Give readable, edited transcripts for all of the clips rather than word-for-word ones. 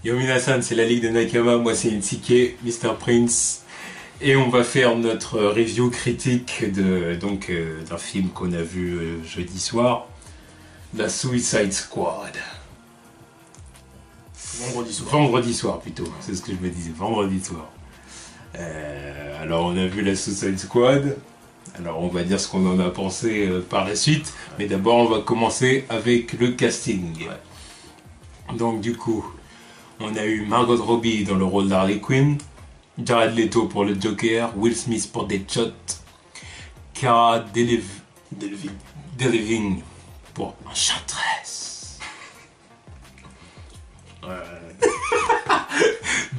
Yo Minasan, c'est la Ligue de Nakama, moi c'est Nsike, Mr. Prince. Et on va faire notre review critique d'un film qu'on a vu jeudi soir, la Suicide Squad. Vendredi soir plutôt, c'est ce que je me disais, vendredi soir. Alors on a vu la Suicide Squad, alors on va dire ce qu'on en a pensé par la suite, mais d'abord on va commencer avec le casting. Ouais. Donc du coup, on a eu Margot Robbie dans le rôle d'Harley Quinn, Jared Leto pour le Joker, Will Smith pour Deadshot, Cara Delevingne pour Enchantress,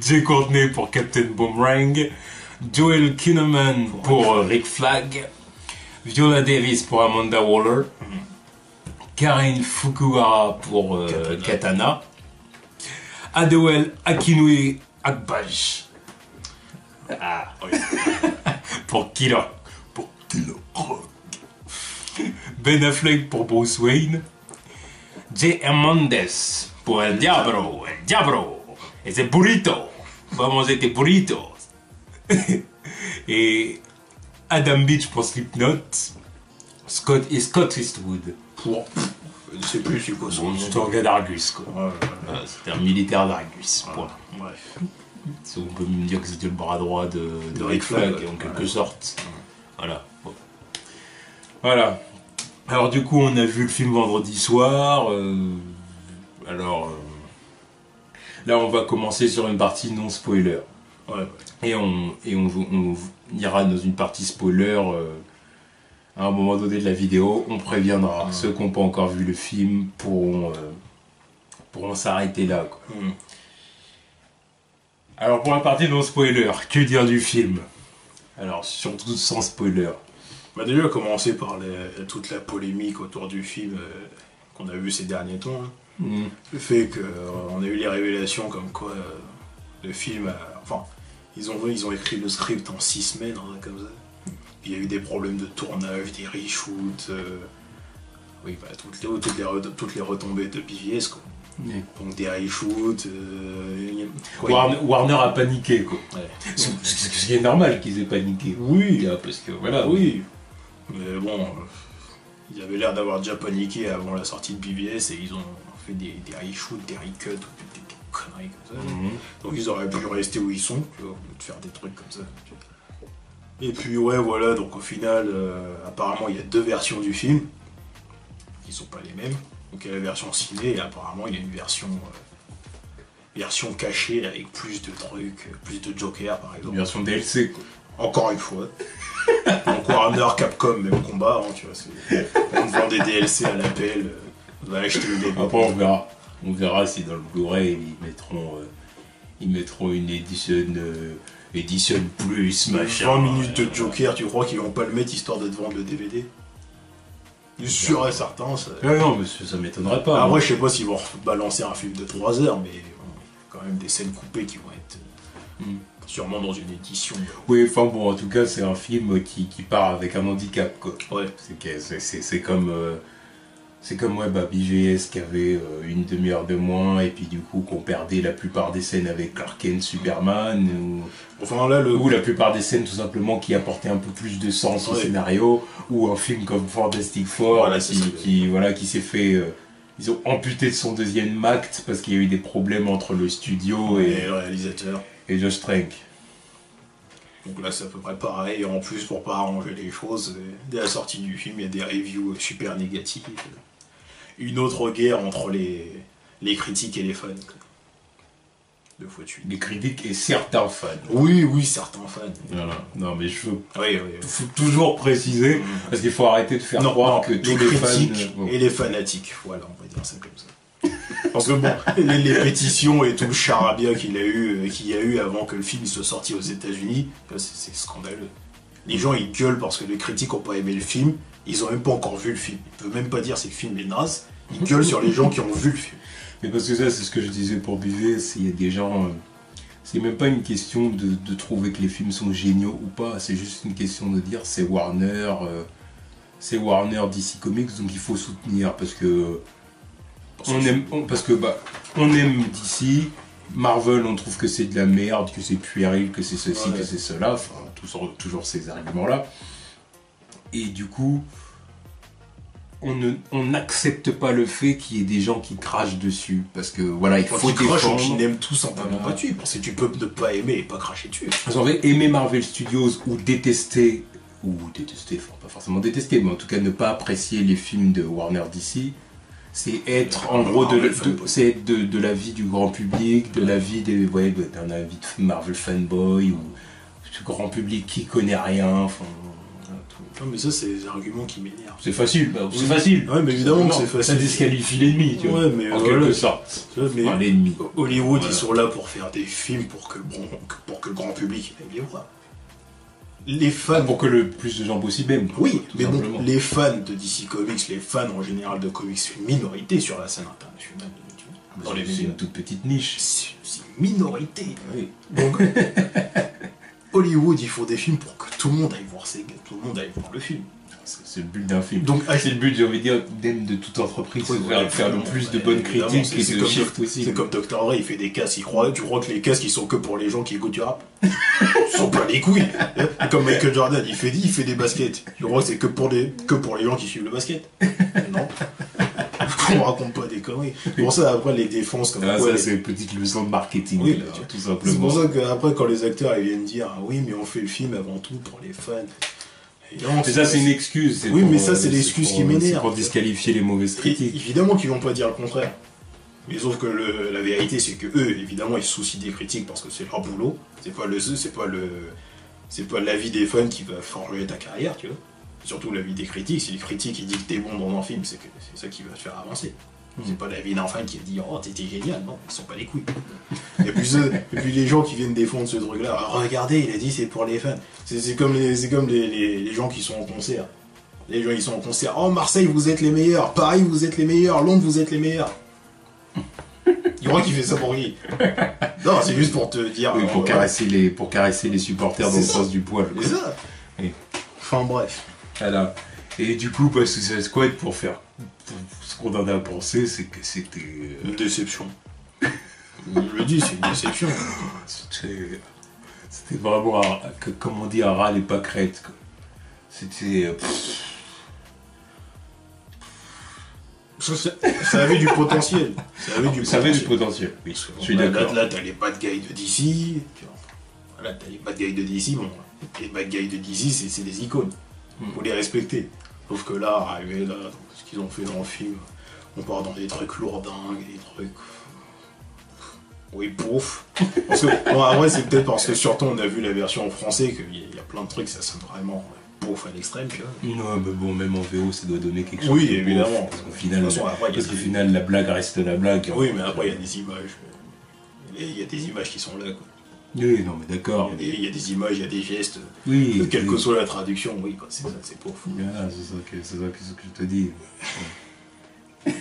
Jay Courtney pour Captain Boomerang, Joel Kinnaman pour Rick Flag, Viola Davis pour Amanda Waller, Karen Fukuhara pour Katana, Adewale Akinwumi Agbaje pour Killer Croc, Ben Affleck pour Bruce Wayne, Jay Hernandez pour El Diablo, et c'est burrito, vamos a tes burritos, et Adam Beach pour Slipknot, Scott Eastwood pour... Je sais plus, c'est quoi son nom. C'est un gars d'Argus, quoi. C'était un militaire d'Argus, point. Bref. On peut même dire que c'était le bras droit de Rick Flag, en quelque sorte. Voilà. Bon. Voilà. Alors du coup, on a vu le film vendredi soir. Là, on va commencer sur une partie non spoiler. Ouais. Et on ira dans une partie spoiler à un moment donné de la vidéo. On préviendra. Ceux qui n'ont pas encore vu le film pourront s'arrêter là, quoi. Alors pour la partie non spoiler, que dire du film? Alors surtout sans spoiler. Bah déjà commencer par toute la polémique autour du film qu'on a vu ces derniers temps. Le fait qu'on a eu les révélations comme quoi le film ils ont écrit le script en 6 semaines, comme ça. Il y a eu des problèmes de tournage, des reshoots, toutes les retombées de BVS, quoi. Donc des reshoots. Warner a paniqué, quoi. Ouais. Ce qui est normal qu'ils aient paniqué. Oui. Parce que voilà. Oui. Mais bon, ils avaient l'air d'avoir déjà paniqué avant la sortie de BVS et ils ont fait des reshoots, des recuts, des conneries comme ça. Donc ils auraient pu rester où ils sont, de faire des trucs comme ça. Et puis ouais, voilà, donc au final, apparemment il y a 2 versions du film qui sont pas les mêmes. Donc il y a la version ciné et apparemment il y a une version cachée avec plus de trucs, plus de Joker par exemple. Une version DLC, quoi. Encore une fois. Donc Warner, Capcom, même combat, tu vois, on vend des DLC à l'appel, on va acheter le DVD. Après on verra si dans le Blu-ray ils mettront une édition plus, machin. 20 minutes de Joker, tu crois qu'ils vont pas le mettre histoire de te vendre le DVD? Je suis sûr et certain. Ça... Non, mais ça m'étonnerait pas. Après, je sais pas s'ils vont balancer un film de 3 heures, mais quand même des scènes coupées qui vont être sûrement dans une édition. Oui, enfin bon, en tout cas, c'est un film qui part avec un handicap, quoi. Ouais. C'est comme BVS qui avait une demi-heure de moins et puis du coup qu'on perdait la plupart des scènes avec Clark Kent, Superman ou la plupart des scènes tout simplement qui apportaient un peu plus de sens au scénario, ou un film comme Fantastic Four qui s'est fait ils ont amputé de son 2e acte parce qu'il y a eu des problèmes entre le studio et le réalisateur et Josh Trank. Donc là c'est à peu près pareil, et en plus pour pas arranger les choses, dès la sortie du film il y a des reviews super négatives. Une autre guerre entre les critiques et les fans. 2 fois de suite. Les critiques et certains fans. Oui, certains fans. Voilà. Non mais faut toujours préciser, parce qu'il faut arrêter de faire croire que tous les critiques fans... et les fanatiques, voilà, on va dire ça comme ça. Parce que bon, les pétitions et tout le charabia qu'il y a eu avant que le film soit sorti aux États-Unis, c'est scandaleux. Les gens ils gueulent parce que les critiques n'ont pas aimé le film, ils ont même pas encore vu le film. Ils peuvent même pas dire si le film est naze, ils gueulent sur les gens qui ont vu le film. Mais parce que ça, c'est ce que je disais pour BVS, il y a des gens... c'est même pas une question de trouver que les films sont géniaux ou pas, c'est juste une question de dire c'est Warner DC Comics, donc il faut soutenir parce que on aime DC, Marvel, on trouve que c'est de la merde, que c'est puéril, que c'est ceci, que c'est cela, enfin, toujours ces arguments-là. Et du coup, on n'accepte pas le fait qu'il y ait des gens qui crachent dessus, parce que voilà, il faut défendre. Qui n'aiment tout simplement pas dessus, parce que tu peux ne pas aimer et pas cracher dessus. Vous avez aimé Marvel Studios ou détester, enfin pas forcément détester, mais en tout cas ne pas apprécier les films de Warner DC, c'est être en gros c'est être de l'avis du grand public, de l'avis d'un avis de Marvel fanboy ou du grand public qui connaît rien, enfin. Non mais ça c'est des arguments qui m'énervent. C'est facile, c'est facile. Ouais mais évidemment que c'est facile. Ça disqualifie l'ennemi, tu vois. Ouais mais en quelque sorte. Mais enfin, l'ennemi. Hollywood ils sont là pour faire des films pour que le grand public aille les voir. Les fans... Pour que le plus de gens possible aiment. Oui, mais bon, les fans de DC Comics, les fans en général de comics, c'est une minorité sur la scène internationale. C'est une toute petite niche. C'est une minorité. Oui. Donc, Hollywood, il faut des films pour que tout le monde aille voir le film. C'est le but d'un film. Donc, c'est le but, j'ai envie de dire, de toute entreprise, c'est faire le plus de bonnes critiques et de chiffres possible. C'est comme Dr. Dre, il fait des casques, tu crois que les casques ils sont que pour les gens qui écoutent du rap? Ils sont pas les couilles. Et comme Michael Jordan, il fait des baskets. Tu crois que c'est que pour les gens qui suivent le basket? Non. On raconte pas des conneries. C'est pour ça, après, les défenses comme ça, c'est une petite leçon de marketing, oui, là, tout simplement. C'est pour ça qu'après, quand les acteurs ils viennent dire, ah oui, mais on fait le film avant tout pour les fans. Non, mais ça, c'est une excuse. Oui, mais ça, c'est l'excuse qui m'énerve. C'est pour disqualifier les mauvaises critiques. Évidemment qu'ils vont pas dire le contraire. Mais sauf que la vérité, c'est que eux, évidemment, ils se soucient des critiques parce que c'est leur boulot. C'est pas l'avis des fans qui va forger ta carrière, tu vois. Surtout l'avis des critiques. Si les critiques ils disent que t'es bon dans un film, c'est ça qui va te faire avancer. C'est pas l'avis d'un fan qui va dire oh t'étais génial, non, ils sont pas les couilles. Et puis les gens qui viennent défendre ce truc-là, regardez, il a dit c'est pour les fans. C'est comme les gens qui sont en concert. Les gens ils sont en concert, oh Marseille vous êtes les meilleurs, Paris vous êtes les meilleurs, Londres vous êtes les meilleurs. Il croit qu'il fait ça pour qui? Non, c'est juste pour te dire. Oui, pour caresser les supporters dans le sens du poil. C'est ça. Oui. Enfin bref. Voilà. Et du coup, Suicide Squad, pour ce qu'on en a pensé, c'est que c'était... Une déception. Je le dis, c'est une déception. C'était vraiment, comme on dit, un rat et pas crête. C'était... Ça avait du potentiel. Ça avait du potentiel, oui. Je suis d'accord. Là, t'as les bad guys de DC. Voilà, t'as les bad guys de DC. Bon, les bad guys de DC, c'est des icônes. Faut les respecter. Sauf que là, arrivé là, ce qu'ils ont fait dans le film, on part dans des trucs lourdingues, des trucs... Oui, pouf. Parce que, bon, après, c'est peut-être parce que surtout on a vu la version en français qu'il y a plein de trucs, ça sonne vraiment pouf à l'extrême, tu vois. Non, mais bon, même en VO, ça doit donner quelque chose. Oui, évidemment. Parce qu'au final, la blague reste la blague. Oui, mais après, il y a des images. Il y a des images qui sont là, quoi. Oui, non, mais d'accord. Il y a des images, il y a des gestes. Oui. Quelle que soit la traduction, oui, c'est ça, c'est pour fou. Voilà, c'est ça que je te dis.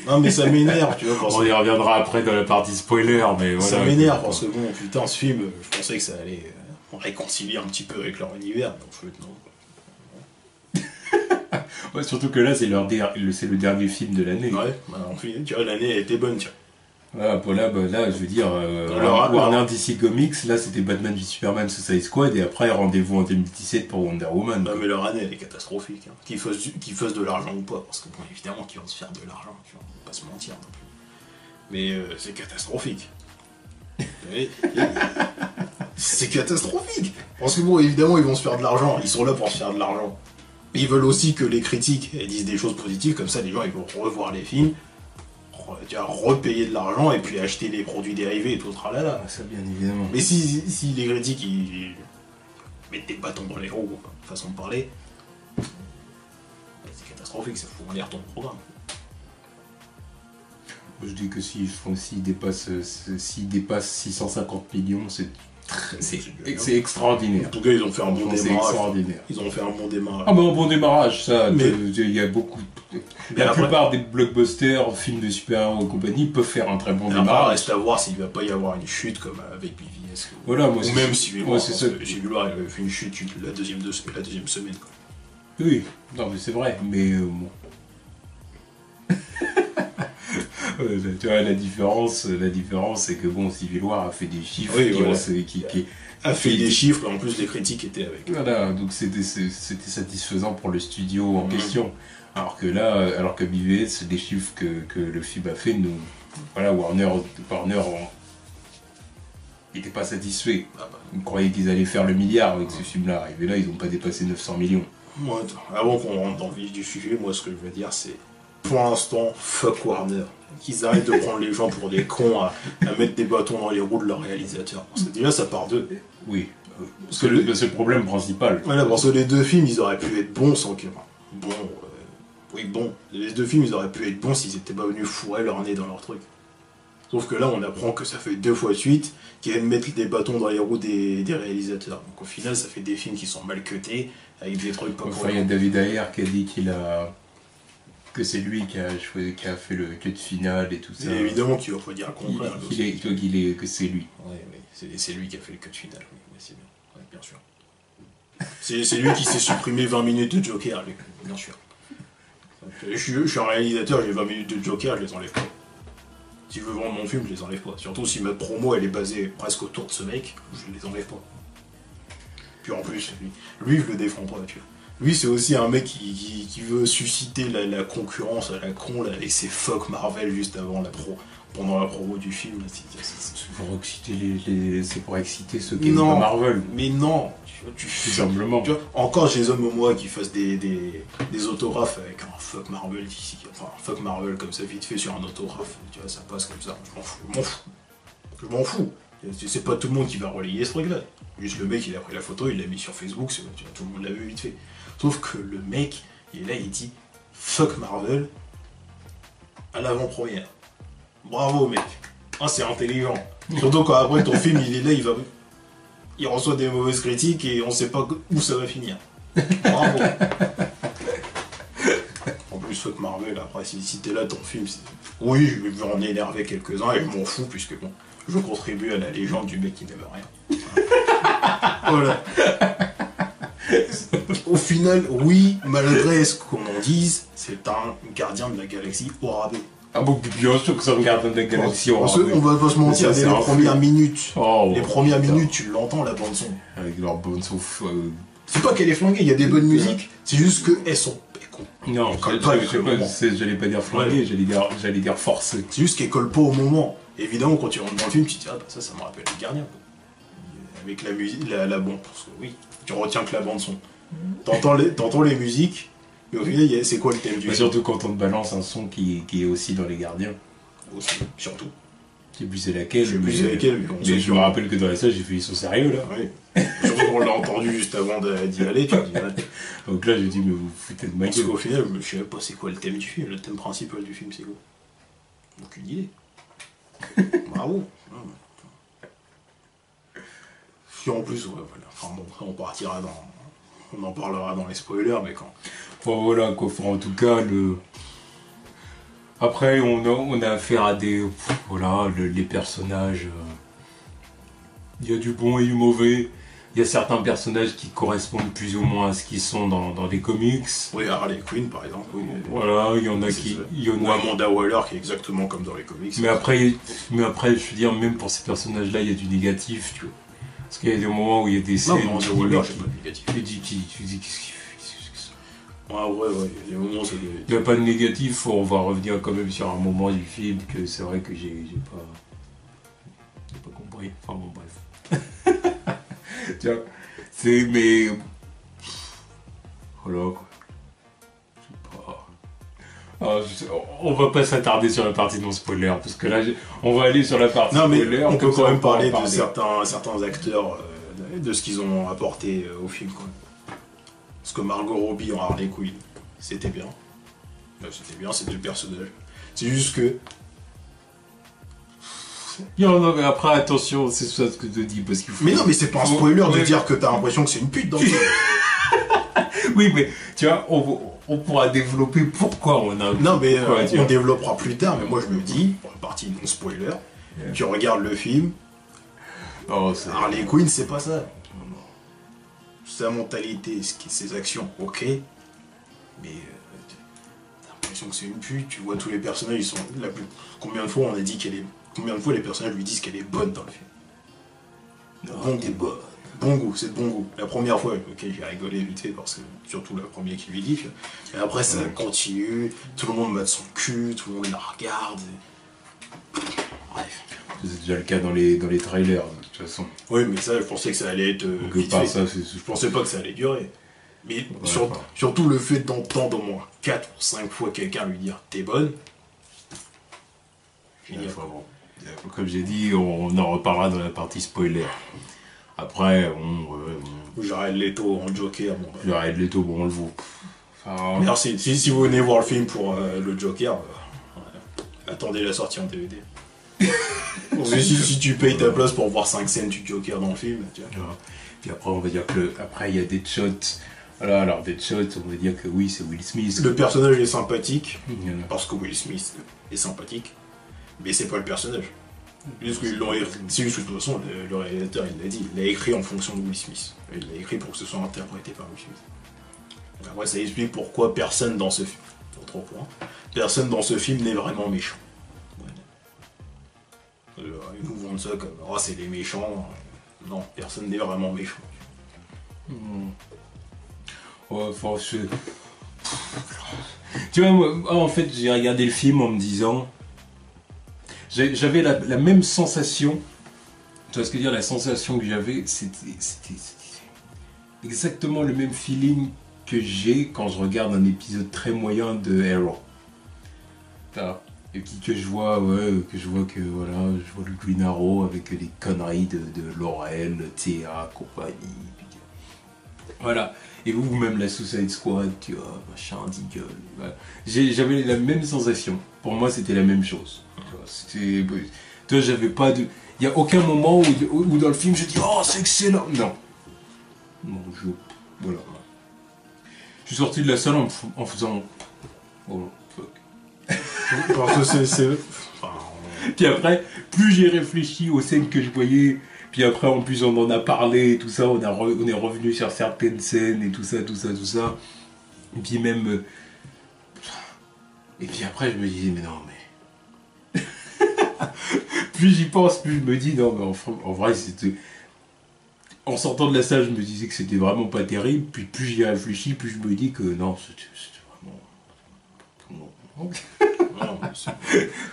Non, mais ça m'énerve, tu vois. On y reviendra après dans la partie spoiler, mais voilà. Ça m'énerve parce que, bon, putain, ce film, je pensais que ça allait réconcilier un petit peu avec leur univers. Donc, en fait, non. Ouais, surtout que là, c'est le dernier film de l'année. Ouais, bah, tu vois, l'année a été bonne, tiens. Voilà, là, je veux dire, Warner DC Comics, là c'était Batman v Superman Suicide Squad, et après rendez-vous en 2017 pour Wonder Woman. Non, mais leur année elle est catastrophique. Hein. Qu'ils fassent de l'argent ou pas, parce que bon, évidemment qu'ils vont se faire de l'argent, tu vois, on va pas se mentir non plus. Mais c'est catastrophique. C'est catastrophique. Parce que bon, évidemment ils vont se faire de l'argent, ils sont là pour se faire de l'argent. Ils veulent aussi que les critiques disent des choses positives, comme ça les gens ils vont revoir les films. Repayer de l'argent et puis acheter des produits dérivés et tout le tralala. Ça, bien évidemment. Mais si les critiques ils mettent des bâtons dans les roues, façon de parler, c'est catastrophique, ça fout en l'air ton programme. Je dis que s'ils dépassent 650 millions, c'est extraordinaire. En tout cas, ils ont fait un bon démarrage. C'est extraordinaire. Ils ont fait un bon démarrage. Ah, mais un bon démarrage, ça. Il y a beaucoup. La plupart des blockbusters, films de super-héros et compagnie peuvent faire un très bon démarrage. Reste à voir s'il va pas y avoir une chute comme avec BVS. Voilà, moi, ou même si j'ai vu voir, il avait fait une chute la deuxième semaine. Quoi. Oui, non, mais c'est vrai. Mais bon. Tu vois, la différence c'est que bon, Civil War a fait des chiffres a fait des chiffres, et en plus les critiques étaient avec. Voilà, donc c'était satisfaisant pour le studio en question. Alors que là, alors que BVS, les chiffres que le film a fait, nous, voilà, Warner n'était pas satisfait. Ils croyaient qu'ils allaient faire le milliard avec ce film-là. Et là, ils n'ont pas dépassé 900 millions. Moi, avant qu'on rentre dans le vif du sujet, moi, ce que je veux dire, c'est, pour l'instant, fuck Warner. Qu'ils arrêtent de prendre les gens pour des cons à mettre des bâtons dans les roues de leurs réalisateurs. Parce que déjà, ça part d'eux. Oui. C'est le problème principal. Voilà, parce que les deux films, ils auraient pu être bons sans que... Bon. Les deux films, ils auraient pu être bons s'ils étaient pas venus fourrer leur nez dans leur truc. Sauf que là, on apprend que ça fait 2 fois de suite qu'ils viennent mettre des bâtons dans les roues des réalisateurs. Donc au final, ça fait des films qui sont mal cutés, avec des trucs pas Enfin, il y a David Ayer qui a dit que c'est lui qui a fait le cut final et tout ça. Et évidemment, tu vas pas dire le contraire. Que c'est lui. Oui, c'est lui qui a fait le cut final, oui, mais c'est bien. Ouais, bien sûr. C'est lui qui s'est supprimé 20 minutes de Joker, lui, bien sûr. Je suis un réalisateur, j'ai 20 minutes de Joker, je les enlève pas. Si je veux vendre mon film, je les enlève pas. Surtout si ma promo elle est basée presque autour de ce mec, je les enlève pas. Puis en plus, lui je le défends pas, tu vois. Lui c'est aussi un mec qui veut susciter la concurrence à la con là, avec ses fuck Marvel juste avant pendant la promo du film. C'est pour exciter ceux qui aiment pas Marvel. Mais non, tout simplement. Tu vois, encore Jason Momoa qui fasse des autographes avec un fuck Marvel ici, enfin un fuck Marvel comme ça vite fait sur un autographe, tu vois, ça passe comme ça, je m'en fous. C'est pas tout le monde qui va relayer ce truc là. Juste le mec il a pris la photo, il l'a mis sur Facebook, tu vois, tout le monde l'a vu vite fait. Sauf que le mec, il est là, il dit fuck Marvel à l'avant-première. Bravo mec, c'est intelligent. Surtout quand après ton film il est là, il reçoit des mauvaises critiques et on sait pas où ça va finir. Bravo. En plus, fuck Marvel, après, si t'es là, ton film, oui, je vais en énerver quelques-uns et je m'en fous, puisque bon, je contribue à la légende du mec qui n'aime rien. Voilà. Au final, oui, malgré ce qu'on en dise, c'est un gardien de la galaxie au rabais. Ah bon, bien sûr que ça regarde de la galaxie au rabais. On va pas se mentir, dès les premières minutes. Les premières minutes, tu l'entends, la bande-son. Avec leur bande-son. C'est pas qu'elle est flanquée, il y a des bonnes musiques, c'est juste qu'elles sont con. Non, j'allais pas dire flanquée, j'allais dire forcée. C'est juste qu'elles collent pas au moment. Évidemment, quand tu rentres dans le film, tu te dis, ah bah ça me rappelle les gardiens. Avec la musique, la bande, parce que oui, tu retiens que la bande-son. T'entends les musiques, mais au final, c'est quoi le thème du film? Surtout quand on te balance un son qui est aussi dans les gardiens. Aussi, surtout. Je sais plus c'est laquelle. Je me rappelle que dans les salles, j'ai fait ils sont sérieux là. Oui. Surtout qu'on l'a entendu juste avant d'y aller, tu te dis. Donc là, j'ai dit, mais vous foutez de ma gueule. Parce qu'au final, je sais pas c'est quoi le thème du film. Le thème principal du film, c'est quoi? Aucune idée. Bravo. Puis en plus, ouais, voilà. Enfin bon, on en parlera dans les spoilers, mais quand. Bon, voilà quoi. Enfin, en tout cas, après, on a affaire à des. Voilà, les personnages. Il y a du bon et du mauvais. Il y a certains personnages qui correspondent plus ou moins à ce qu'ils sont dans les comics. Oui, Harley Quinn par exemple. Oui. Voilà, il y en a qui. Ou Amanda Waller qui est exactement comme dans les comics. Mais après, je veux dire, même pour ces personnages-là, il y a du négatif, tu vois. Parce qu'il y a des moments où il y a des scènes. Non, Amanda Waller, j'ai pas de négatif. Tu dis qu'est-ce qu'il fait? Ouais, il y a des moments où c'est. Il n'y a pas de négatif, on va revenir quand même sur un moment du film que c'est vrai que j'ai pas compris. Enfin bon, bref. Tu vois, mais voilà quoi. On va pas s'attarder sur la partie non spoiler parce que là on va aller sur la partie spoiler. On peut quand même parler de certains acteurs, de ce qu'ils ont apporté au film quoi. Parce que Margot Robbie en Harley Quinn, c'était bien. C'était le personnage. C'est juste que. Non, mais après, attention, c'est ça ce que je te dis. Parce qu'il faut... Mais non, mais c'est pas un spoiler de dire que t'as l'impression que c'est une pute dans le film. Oui, mais tu vois, on pourra développer pourquoi on a. Non, mais on développera plus tard, mais moi je me dis, pour la partie non spoiler, tu regardes le film. Harley Quinn, c'est pas ça. Sa mentalité, ses actions, ok. Mais t'as l'impression que c'est une pute. Tu vois tous les personnages, ils sont combien de fois on a dit qu'elle est, combien de fois les personnages lui disent qu'elle est bonne dans le film. Non, t'es bonne. Bon goût, c'est de bon goût. La première fois, ok, j'ai rigolé vite fait parce que surtout la première qui lui dit. Et après ça continue, tout le monde met son cul, tout le monde la regarde. Bref. C'est déjà le cas dans les trailers, de toute façon. Oui, mais ça, je pensais que ça allait être vite fait. Ça, je pensais pas que ça allait durer. Mais ouais, surtout le fait d'entendre au moins 4 ou 5 fois quelqu'un lui dire t'es bonne. Comme j'ai dit, on en reparlera dans la partie spoiler. Après, Jared Leto en Joker. Bon, Jared Leto, bon, on le vaut. Enfin, merci. Si vous venez voir le film pour le Joker, attendez la sortie en DVD. si tu payes ta place pour voir 5 scènes du Joker dans le film, tu vois. Puis après, on va dire que après il y a Deadshot. Voilà, alors Deadshot, on va dire que oui, c'est Will Smith. Le personnage est sympathique, parce que Will Smith est sympathique, mais c'est pas le personnage. C'est juste que de toute façon, le réalisateur, il l'a dit, il l'a écrit en fonction de Will Smith. Il l'a écrit pour que ce soit interprété par Will Smith. Après, ça explique pourquoi personne dans ce film, autre point, personne dans ce film n'est vraiment méchant. Ils nous vendent ça comme, oh, c'est les méchants. Non, personne n'est vraiment méchant. Ouais, enfin, tu vois, moi, en fait, j'ai regardé le film en me disant... J'avais la même sensation, tu vois ce que je veux dire, la sensation que j'avais, c'était exactement le même feeling que j'ai quand je regarde un épisode très moyen de Arrow. Et puis que je vois que voilà, je vois le Green Arrow avec les conneries de Laurel, Théa, compagnie. Voilà. Et vous, même la Suicide Squad, tu vois, machin, Deagle. Voilà. J'avais la même sensation. Pour moi, c'était la même chose. Tu vois, j'avais pas de... Il n'y a aucun moment où dans le film, je dis « Oh, c'est excellent !» Non. Non, voilà. Je suis sorti de la salle en faisant... Oh, fuck. Parce que c'est... Puis après, plus j'ai réfléchi aux scènes que je voyais... Puis après, en plus, on en a parlé et tout ça, on est revenu sur certaines scènes et tout ça. Et puis même... Et puis après, je me disais, mais non, mais... plus j'y pense, plus je me dis, non, mais en vrai, c'était... En sortant de la salle, je me disais que c'était vraiment pas terrible. Puis plus j'y réfléchis, plus je me dis que non, c'était vraiment...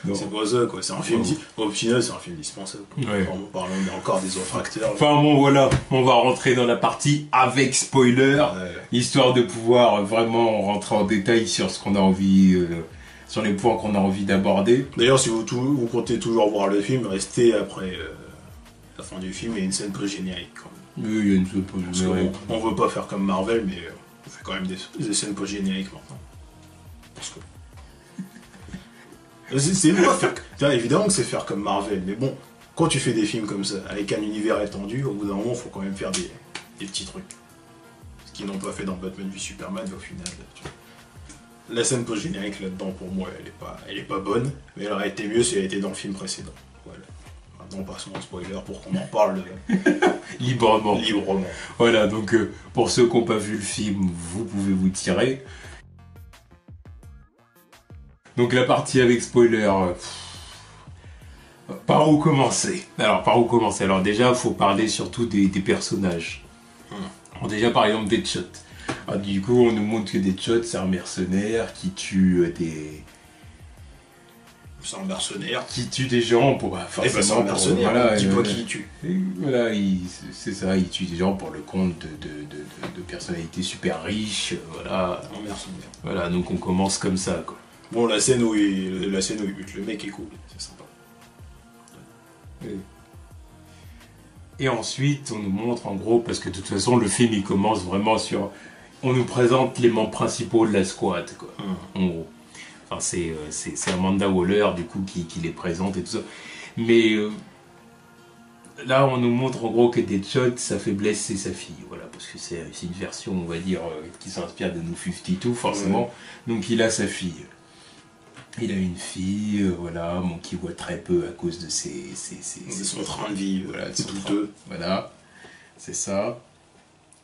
Non, c'est pas ça, quoi. C'est un film... Au final, c'est un film dispensable. Ouais. En parlant encore des autres acteurs. Enfin bon, voilà, on va rentrer dans la partie avec spoiler, histoire de pouvoir vraiment rentrer en détail sur ce qu'on a envie, sur les points qu'on a envie d'aborder. D'ailleurs, si vous comptez toujours voir le film, restez après la fin du film, il y a une scène post-générique quand même. Oui, il y a une scène post-générique. On veut pas faire comme Marvel, mais on fait quand même des scènes post-génériques maintenant. Parce que... c'est pas faire... Évidemment que c'est faire comme Marvel, mais bon, quand tu fais des films comme ça, avec un univers étendu, au bout d'un moment, il faut quand même faire des petits trucs. Ce qu'ils n'ont pas fait dans Batman v Superman, au final. Tu vois. La scène post-générique là-dedans, pour moi, elle est pas bonne, mais elle aurait été mieux si elle était dans le film précédent. Voilà. Maintenant, passons au spoiler pour qu'on en parle librement. Voilà, donc pour ceux qui n'ont pas vu le film, vous pouvez vous tirer. Donc la partie avec spoiler... Par où commencer? Alors déjà, il faut parler surtout des personnages. Alors déjà, par exemple, Deadshot. Alors, du coup, on nous montre que Deadshot, c'est un mercenaire qui tue des... C'est un mercenaire. Qui tue des gens pour... c'est un mercenaire, voilà, dis pas qui il tue. Voilà, c'est ça, il tue des gens pour le compte de personnalités super riches, voilà. Un mercenaire. Voilà, donc on commence comme ça, quoi. Bon, la scène où il bute le mec est cool, c'est sympa. Et ensuite, on nous montre en gros, parce que de toute façon, le film il commence vraiment sur. On nous présente les membres principaux de la squad, quoi. En gros. Enfin, c'est Amanda Waller, du coup, qui les présente et tout ça. Mais là, on nous montre en gros que Deadshot, sa faiblesse, c'est sa fille. Voilà, parce que c'est une version, on va dire, qui s'inspire de New 52, forcément. Ouais. Donc, il a sa fille. Il a une fille, voilà, bon, qui voit très peu à cause de son train de vie, voilà, c'est douteux. Voilà, c'est ça.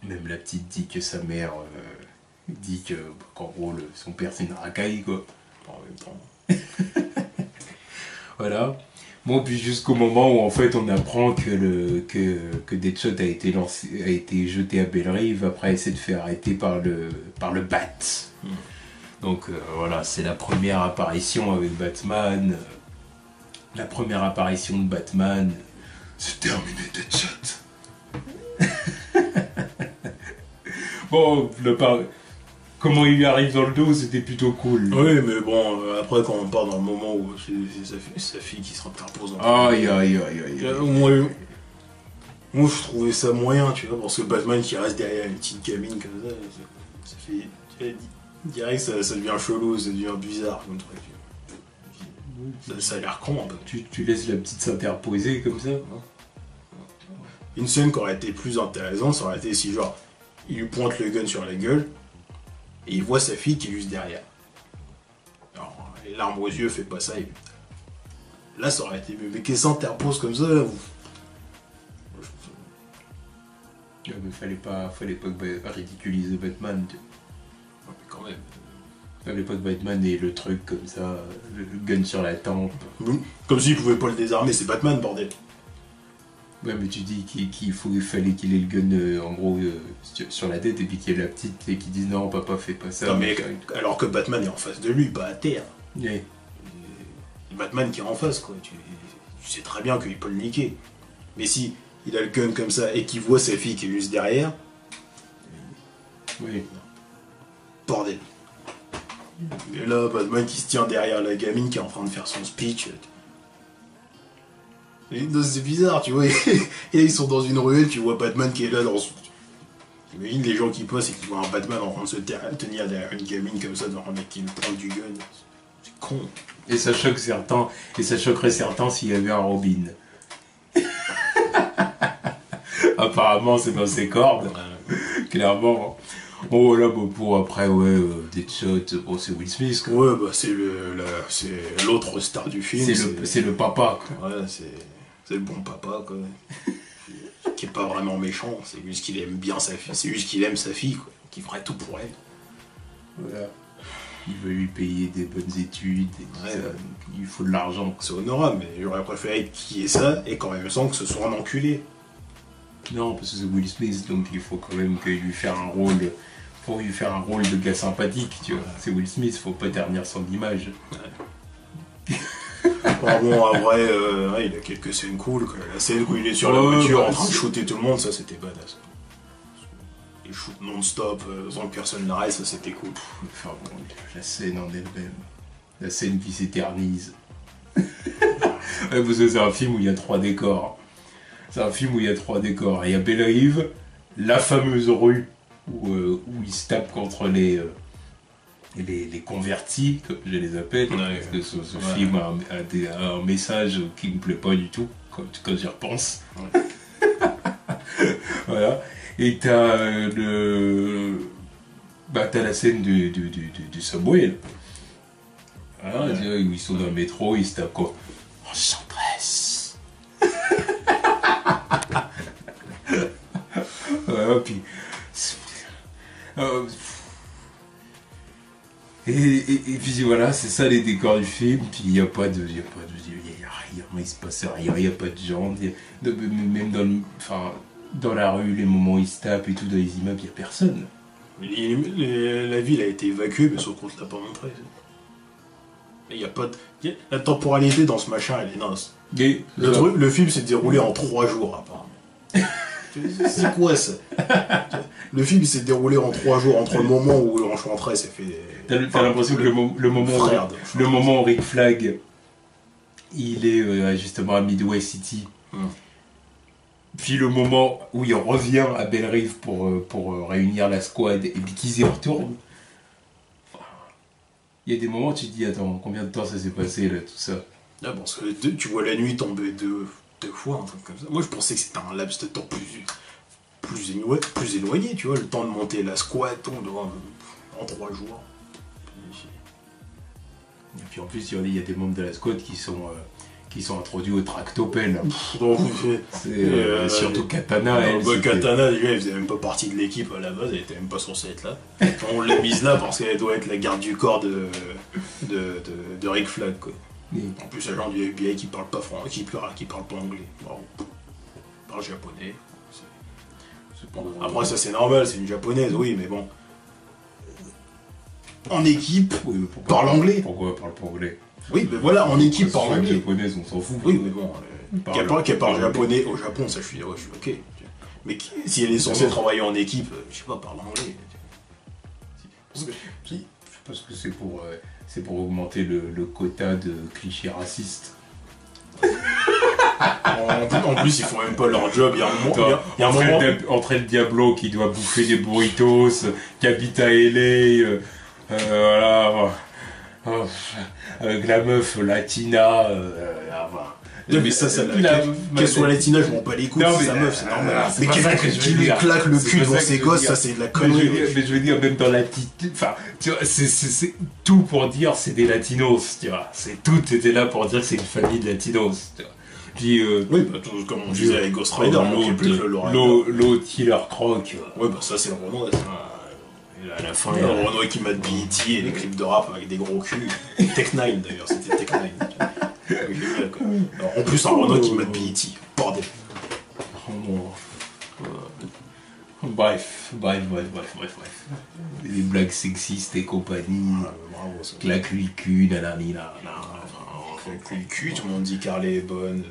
Même la petite dit que sa mère dit qu'en gros, son père c'est une racaille, quoi. en même temps. Voilà. Bon, puis jusqu'au moment où en fait on apprend que Deadshot a été jeté à Bellerive après essayer de faire arrêter par le Bat. Donc voilà, c'est la première apparition avec Batman. La première apparition de Batman. C'est terminé Deadshot. Bon, comment il lui arrive dans le dos, c'était plutôt cool. Oui, mais bon, après, quand on part dans le moment où c'est sa fille qui s'interpose en Aïe. Moi, je trouvais ça moyen, tu vois, parce que Batman qui reste derrière une petite gamine comme ça fait. Direct, ça devient chelou, ça devient bizarre comme truc. Ça a l'air con un peu. Tu laisses la petite s'interposer comme ça. Une scène qui aurait été plus intéressante, ça aurait été si, genre, il lui pointe le gun sur la gueule, et il voit sa fille qui est juste derrière. Alors, les larmes aux yeux, fait pas ça, et là, ça aurait été mieux. Mais qu'elle s'interpose comme ça, là, Mais fallait pas ridiculiser Batman. mais quand même. Fallait pas que Batman ait le truc comme ça, le gun sur la tempe. Comme s'il pouvait pas le désarmer, c'est Batman, bordel. Ouais, mais tu dis qu'il fallait qu'il ait le gun en gros sur la tête et puis qu'il y ait la petite et qu'il dise non, papa, fais pas ça. Non, mais alors que Batman est en face de lui, pas à terre. Yeah. Batman qui est en face, quoi. Tu sais très bien qu'il peut le niquer. Mais si il a le gun comme ça et qu'il voit sa fille qui est juste derrière, Oui. bordel. Et là, Batman qui se tient derrière la gamine qui est en train de faire son speech. C'est bizarre, tu vois. Et là, ils sont dans une ruelle, tu vois Batman qui est là dans son... J'imagine les gens qui passent et qui voient un Batman en train de se tenir derrière une gamine comme ça, devant un mec qui lui prend du gun. C'est con. Et ça choquerait certains s'il y avait un Robin. Apparemment, c'est dans ses cordes. Clairement. Oh là, bon, après, ouais, Deadshot, bon, c'est Will Smith, quoi. Ouais, bah c'est l'autre star du film. C'est le papa, quoi. Ouais, c'est le bon papa, quoi. Qui est pas vraiment méchant, c'est juste qu'il aime bien sa fille, c'est juste qu'il aime sa fille, quoi. Qu'il ferait tout pour elle. Voilà. Il veut lui payer des bonnes études, et tout Ouais, ça. ouais. Il faut de l'argent. C'est honorable, mais j'aurais préféré qu'il y ait ça et qu'en même temps que ce soit un enculé. Non, parce que c'est Will Smith, donc il faut quand même qu'il lui fasse un rôle. Faut lui faire un rôle de gars sympathique, tu vois. C'est Will Smith, faut pas ternir son image. Bon, en vrai, ouais, il a quelques scènes cool, quoi. La scène où il est sur la voiture en train de shooter tout le monde, ça c'était badass. Il shoot non-stop, sans que personne n'arrête, ça c'était cool. Enfin bon, la scène en elle-même. La scène qui s'éternise. Ouais, parce que c'est un film où il y a 3 décors. C'est un film où il y a 3 décors. Il y a Bellerive, la fameuse rue où ils se tapent contre les convertis, comme je les appelle. Ouais, parce que ce film a un message qui me plaît pas du tout, quand j'y repense. Ouais. Voilà. Et t'as t'as la scène du subway, là. Voilà, où ils sont dans le métro, ils se tapent quoi. Enchantress. Voilà, puis... Et puis voilà, c'est ça les décors du film, puis il n'y a pas de... Il se passe rien, il n'y a pas de gens, même dans la rue, les moments où ils se tapent et tout, dans les immeubles, il n'y a personne. La ville a été évacuée, mais sauf qu'on te l'a pas montré. Il y a pas de... La temporalité dans ce machin, elle est naze. Le film s'est déroulé en 3 jours, apparemment. C'est quoi ça? Le film s'est déroulé en 3 jours, entre le moment où l'Enchantress s'est fait... T'as l'impression que le moment où Rick Flag, il est justement à Midway City, puis le moment où il revient à Bellerive pour réunir la squad, et puis qu'ils y retournent, il y a des moments où tu te dis, attends, combien de temps ça s'est passé là, tout ça? Là, parce que tu vois la nuit tomber deux fois, un truc comme ça. Moi, je pensais que c'était un laps de temps plus éloigné, tu vois, le temps de monter la squad, en 3 jours. Et puis en plus, il y a des membres de la squad qui qui sont introduits au tractopelle. Donc, surtout Katana, elle. Katana, déjà, elle faisait même pas partie de l'équipe à la base, elle était même pas censée être là. On l'a mise là parce qu'elle doit être la garde du corps de Rick Flag, quoi. En plus, agent du FBI qui parle pas français, qui parle pas anglais. Bon, il parle japonais. Bon. Après, ça c'est normal, c'est une japonaise, oui, mais bon. En équipe, parle anglais. Pourquoi elle parle pas anglais? Oui, mais voilà, en équipe, parle anglais. Japonaise, on s'en fout. Oui, mais bon, qu'elle parle japonais au Japon, ça je suis ok. Mais si elle est censée travailler en équipe, je sais pas, parle anglais. Parce que c'est pour augmenter le quota de clichés racistes. En plus, ils font même pas leur job. Il y a un moment. Entre El Diablo qui doit bouffer des burritos, qui habite à LA, voilà. Avec la meuf latina. Mais ça, qu'elle soit latina, je m'en bats les couilles, c'est sa meuf, c'est normal. Mais qui lui claque le cul devant ses gosses, ça c'est de la connerie. Mais je veux dire, même dans l'attitude, enfin, tu vois, c'est tout pour dire c'est des latinos, tu vois. Tout était là pour dire que c'est une famille de latinos, tu vois. Puis, oui, bah, comme on disait avec Ghost Rider, l'autre Killer Croc. Ouais, bah ça c'est le Renoir. À la fin, il y a le Renoir qui mate BET et les clips de rap avec des gros culs. Tech9 d'ailleurs, c'était Tech9. Génial, quoi. Alors, en plus, un Renoir qui mate BET. Bordel. Bref. Les blagues sexistes et compagnie. Bravo, ça. Claque-lui le cul, nanani, Claque-lui le cul, tout le monde dit qu'Harley est bonne.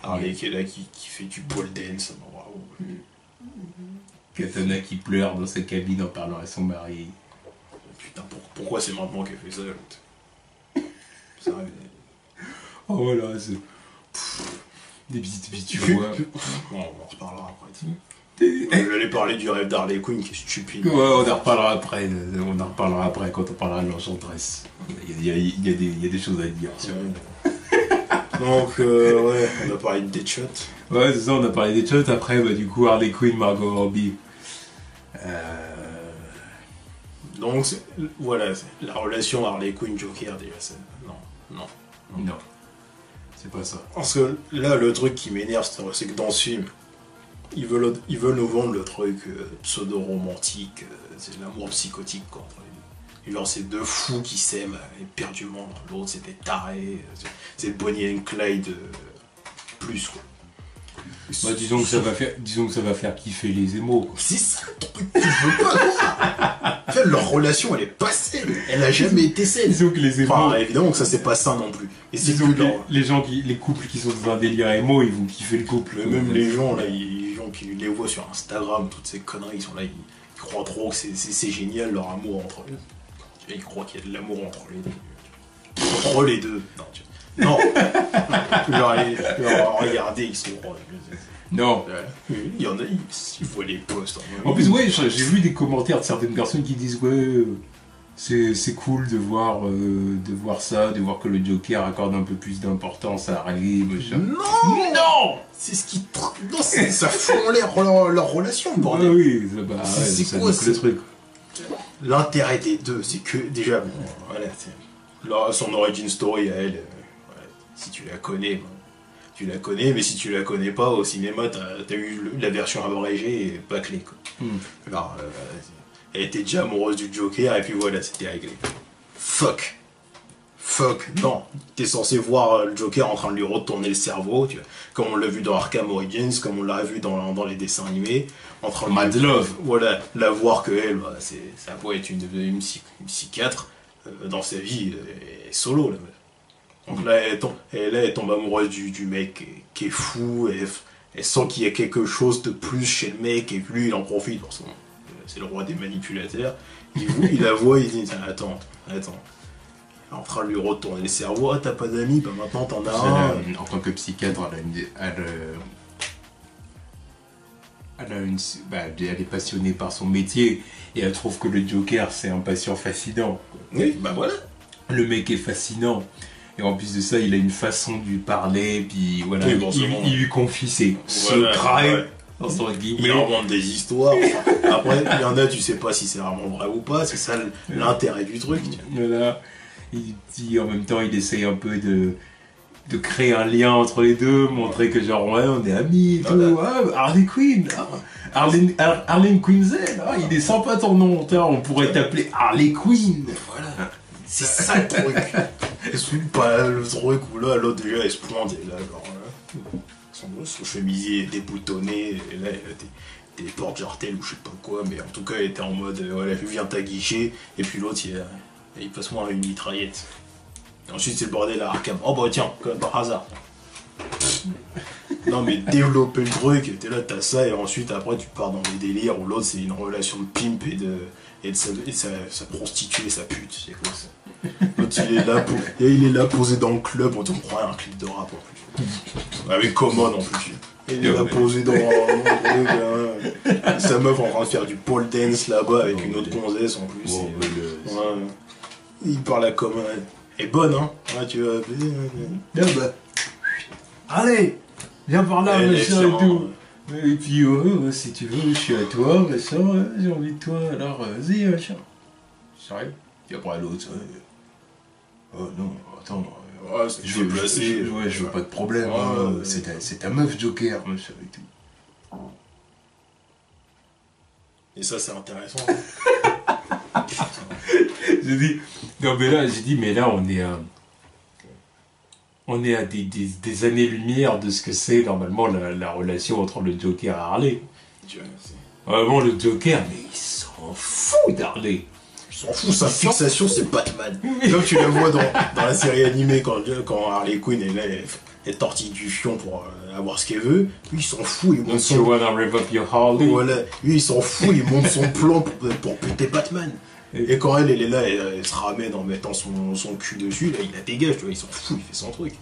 Harley qui est là, qui fait du pole dance. Bravo. Katana qui pleure dans sa cabine en parlant à son mari. Putain, pourquoi c'est maintenant qu'elle fait ça, l'autre? Ça arrive. Oh voilà, c'est... Des petites tu vois. Bon, on en reparlera après. J'allais parler du rêve d'Harley Quinn qui est stupide. Ouais, on en reparlera après. Quand on parlera de l'Enchantress. Il y a des choses à dire. Donc, ouais, on a parlé de Deadshot. Ouais, c'est ça, on a parlé des shots. Après, bah, du coup, Harley Quinn, Margot Robbie. Donc, voilà, la relation Harley Quinn-Joker, déjà, c'est... Non. C'est pas ça. Parce que là, le truc qui m'énerve, c'est que dans ce film, ils veulent nous vendre le truc pseudo-romantique, c'est l'amour psychotique, quoi, entre les deux. Et genre, c'est deux fous qui s'aiment éperdument. L'autre, c'est des tarés. C'est Bonnie and Clyde plus, quoi. Bah, disons que ça va faire kiffer les émos, quoi. C'est ça le truc que je veux pas. En fait, leur relation, elle est pas saine. Elle a jamais été saine. Disons que les émos... Enfin, évidemment que ça, c'est pas sain non plus. Et c'est disons que les couples qui sont dans un délire émo, ils vont kiffer le couple. Mais même les gens, là, qui les voient sur Instagram, toutes ces conneries, ils sont là, ils croient trop que c'est génial leur amour entre eux. Ils croient qu'il y a de l'amour entre les deux. Entre les deux. Non. Regardez, ils sont... Non. Il y en a, ils voient les posts. En plus, ouais, j'ai vu des commentaires de certaines personnes qui disent ouais, c'est cool de voir ça, de voir que le Joker accorde un peu plus d'importance à Harley, machin. Non. C'est ce qui... Non, ça fout en l'air leur relation, bordel. Ah oui, c'est quoi le truc? L'intérêt des deux, c'est que, déjà, bon, voilà, son origin story à elle, si tu la connais, tu la connais, mais si tu la connais pas, au cinéma, t'as eu la version abrégée et bâclée, quoi. Alors, elle était déjà amoureuse du Joker, et puis voilà, c'était réglé. Fuck, non. T'es censé voir le Joker en train de lui retourner le cerveau, tu vois, comme on l'a vu dans Arkham Origins, comme on l'a vu dans les dessins animés, en train de... Mad Love. Voilà, la voir que elle, bah, ça peut être une psychiatre, dans sa vie, elle est solo, la meuf. Donc là, elle tombe amoureuse du mec qui est fou, elle sent qu'il y a quelque chose de plus chez le mec, et lui, il en profite, parce que c'est le roi des manipulateurs. Il la voit, il dit, attends. Elle est en train de lui retourner le cerveau, ah, t'as pas d'amis, bah maintenant t'en as un. En tant que psychiatre, elle est passionnée par son métier, et elle trouve que le Joker, c'est un patient fascinant. Oui, bah voilà. Le mec est fascinant. Et en plus de ça, il a une façon de lui parler, puis voilà, oui, il lui confie ses secrets. Il invente des histoires. Enfin, après, il y en a, tu sais pas si c'est vraiment vrai ou pas, c'est ça l'intérêt du truc. Voilà. Il dit, en même temps, il essaye un peu de... de créer un lien entre les deux, montrer que genre ouais on est amis et tout. Ah, Harley Quinn, Harley Quinzel, ah, il est sympa ton nom, on pourrait t'appeler Harley Quinn. Voilà, c'est ça le truc. C'est pas le truc où là l'autre déjà elle se pointe et là genre son chemisier est déboutonné et là des portes jartelles ou je sais pas quoi, mais en tout cas elle était en mode voilà viens t'aguicher et puis l'autre il passe-moi une mitraillette. Et ensuite c'est le bordel à Arkham. Oh bah tiens, comme par hasard. Non mais développer le truc, t'es là t'as ça et ensuite après tu pars dans des délires où l'autre c'est une relation de pimp et de sa prostituée, sa pute, c'est quoi ça. L'autre il est là posé dans le club, on croit un clip de rap en plus. Avec Common en plus. Il est là posé dans sa meuf en train de faire du pole dance là-bas avec une autre gonzesse en plus. Il parle à Common. Elle est bonne hein. Ouais, tu vas allez, viens par là, machin et tout. Et puis, si tu veux, je suis à toi, machin, j'ai envie de toi, alors vas-y, machin. J'arrive. Et après l'autre, oh non, attends, je veux pas de problème, c'est ta meuf Joker, machin et tout. Et ça, c'est intéressant. J'ai dit, non mais là, on est à des années-lumière de ce que c'est normalement la relation entre le Joker et Harley. Vraiment, le Joker, mais il s'en fout d'Harley. Il s'en fout, sa fixation, c'est Batman. Comme tu la vois dans la série animée, quand Harley Quinn elle tortille du fion pour avoir ce qu'elle veut, lui il s'en fout, il monte son... wanna rip up your Harley. Voilà, lui il s'en fout, il monte son plan pour péter Batman. Et quand elle est là, elle se ramène en mettant son cul dessus, là, il la dégage, tu vois, il s'en fout, il fait son truc.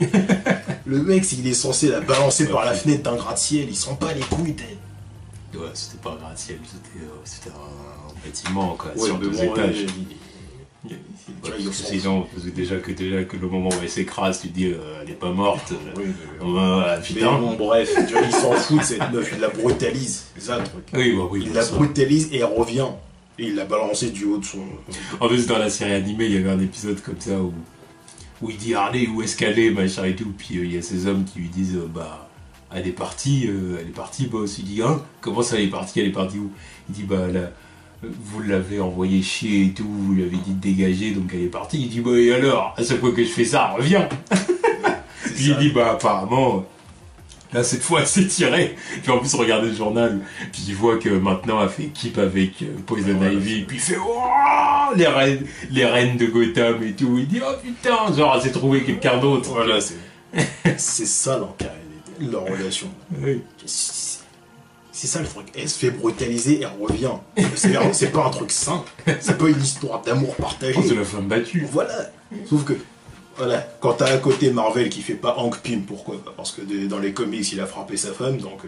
Le mec, s'il est censé la balancer par la fenêtre d'un gratte-ciel, il sent pas les couilles, ouais, c'était pas un gratte-ciel, c'était un bâtiment, quoi, ouais, sur 2 étages. Sinon, parce que déjà que le moment où elle s'écrase, tu te dis, elle est pas morte. Putain. Bon, bref, tu vois, il s'en fout de cette meuf, il la brutalise, c'est ça le truc. Oui, il la brutalise et elle revient. Et il l'a balancé du haut de son... En plus, dans la série animée, il y avait un épisode comme ça où il dit Harley, où est-ce qu'elle est, machin et tout. Puis il y a ces hommes qui lui disent bah, elle est partie, boss. Il dit hein, comment ça, elle est partie où? Il dit bah, vous l'avez envoyé chier et tout, vous lui avez dit de dégager, donc elle est partie. Il dit bah, et alors, à chaque fois que je fais ça, elle revient. Puis il dit bah, apparemment. Là, cette fois, elle s'est tirée. Puis en plus, regardez le journal. Puis il voit que maintenant, elle fait équipe avec Poison Ivy. Puis il fait oh, les reines de Gotham et tout. Il dit oh putain, genre, elle s'est trouvé quelqu'un d'autre. Voilà, c'est ça leur relation. Oui. C'est ça le truc. Elle se fait brutaliser et elle revient. C'est pas un truc sain. C'est pas une histoire d'amour partagé. C'est la femme battue. Voilà. Sauf que. Voilà, quand t'as à côté Marvel qui fait pas Hank Pym, pourquoi? Parce que dans les comics, il a frappé sa femme, donc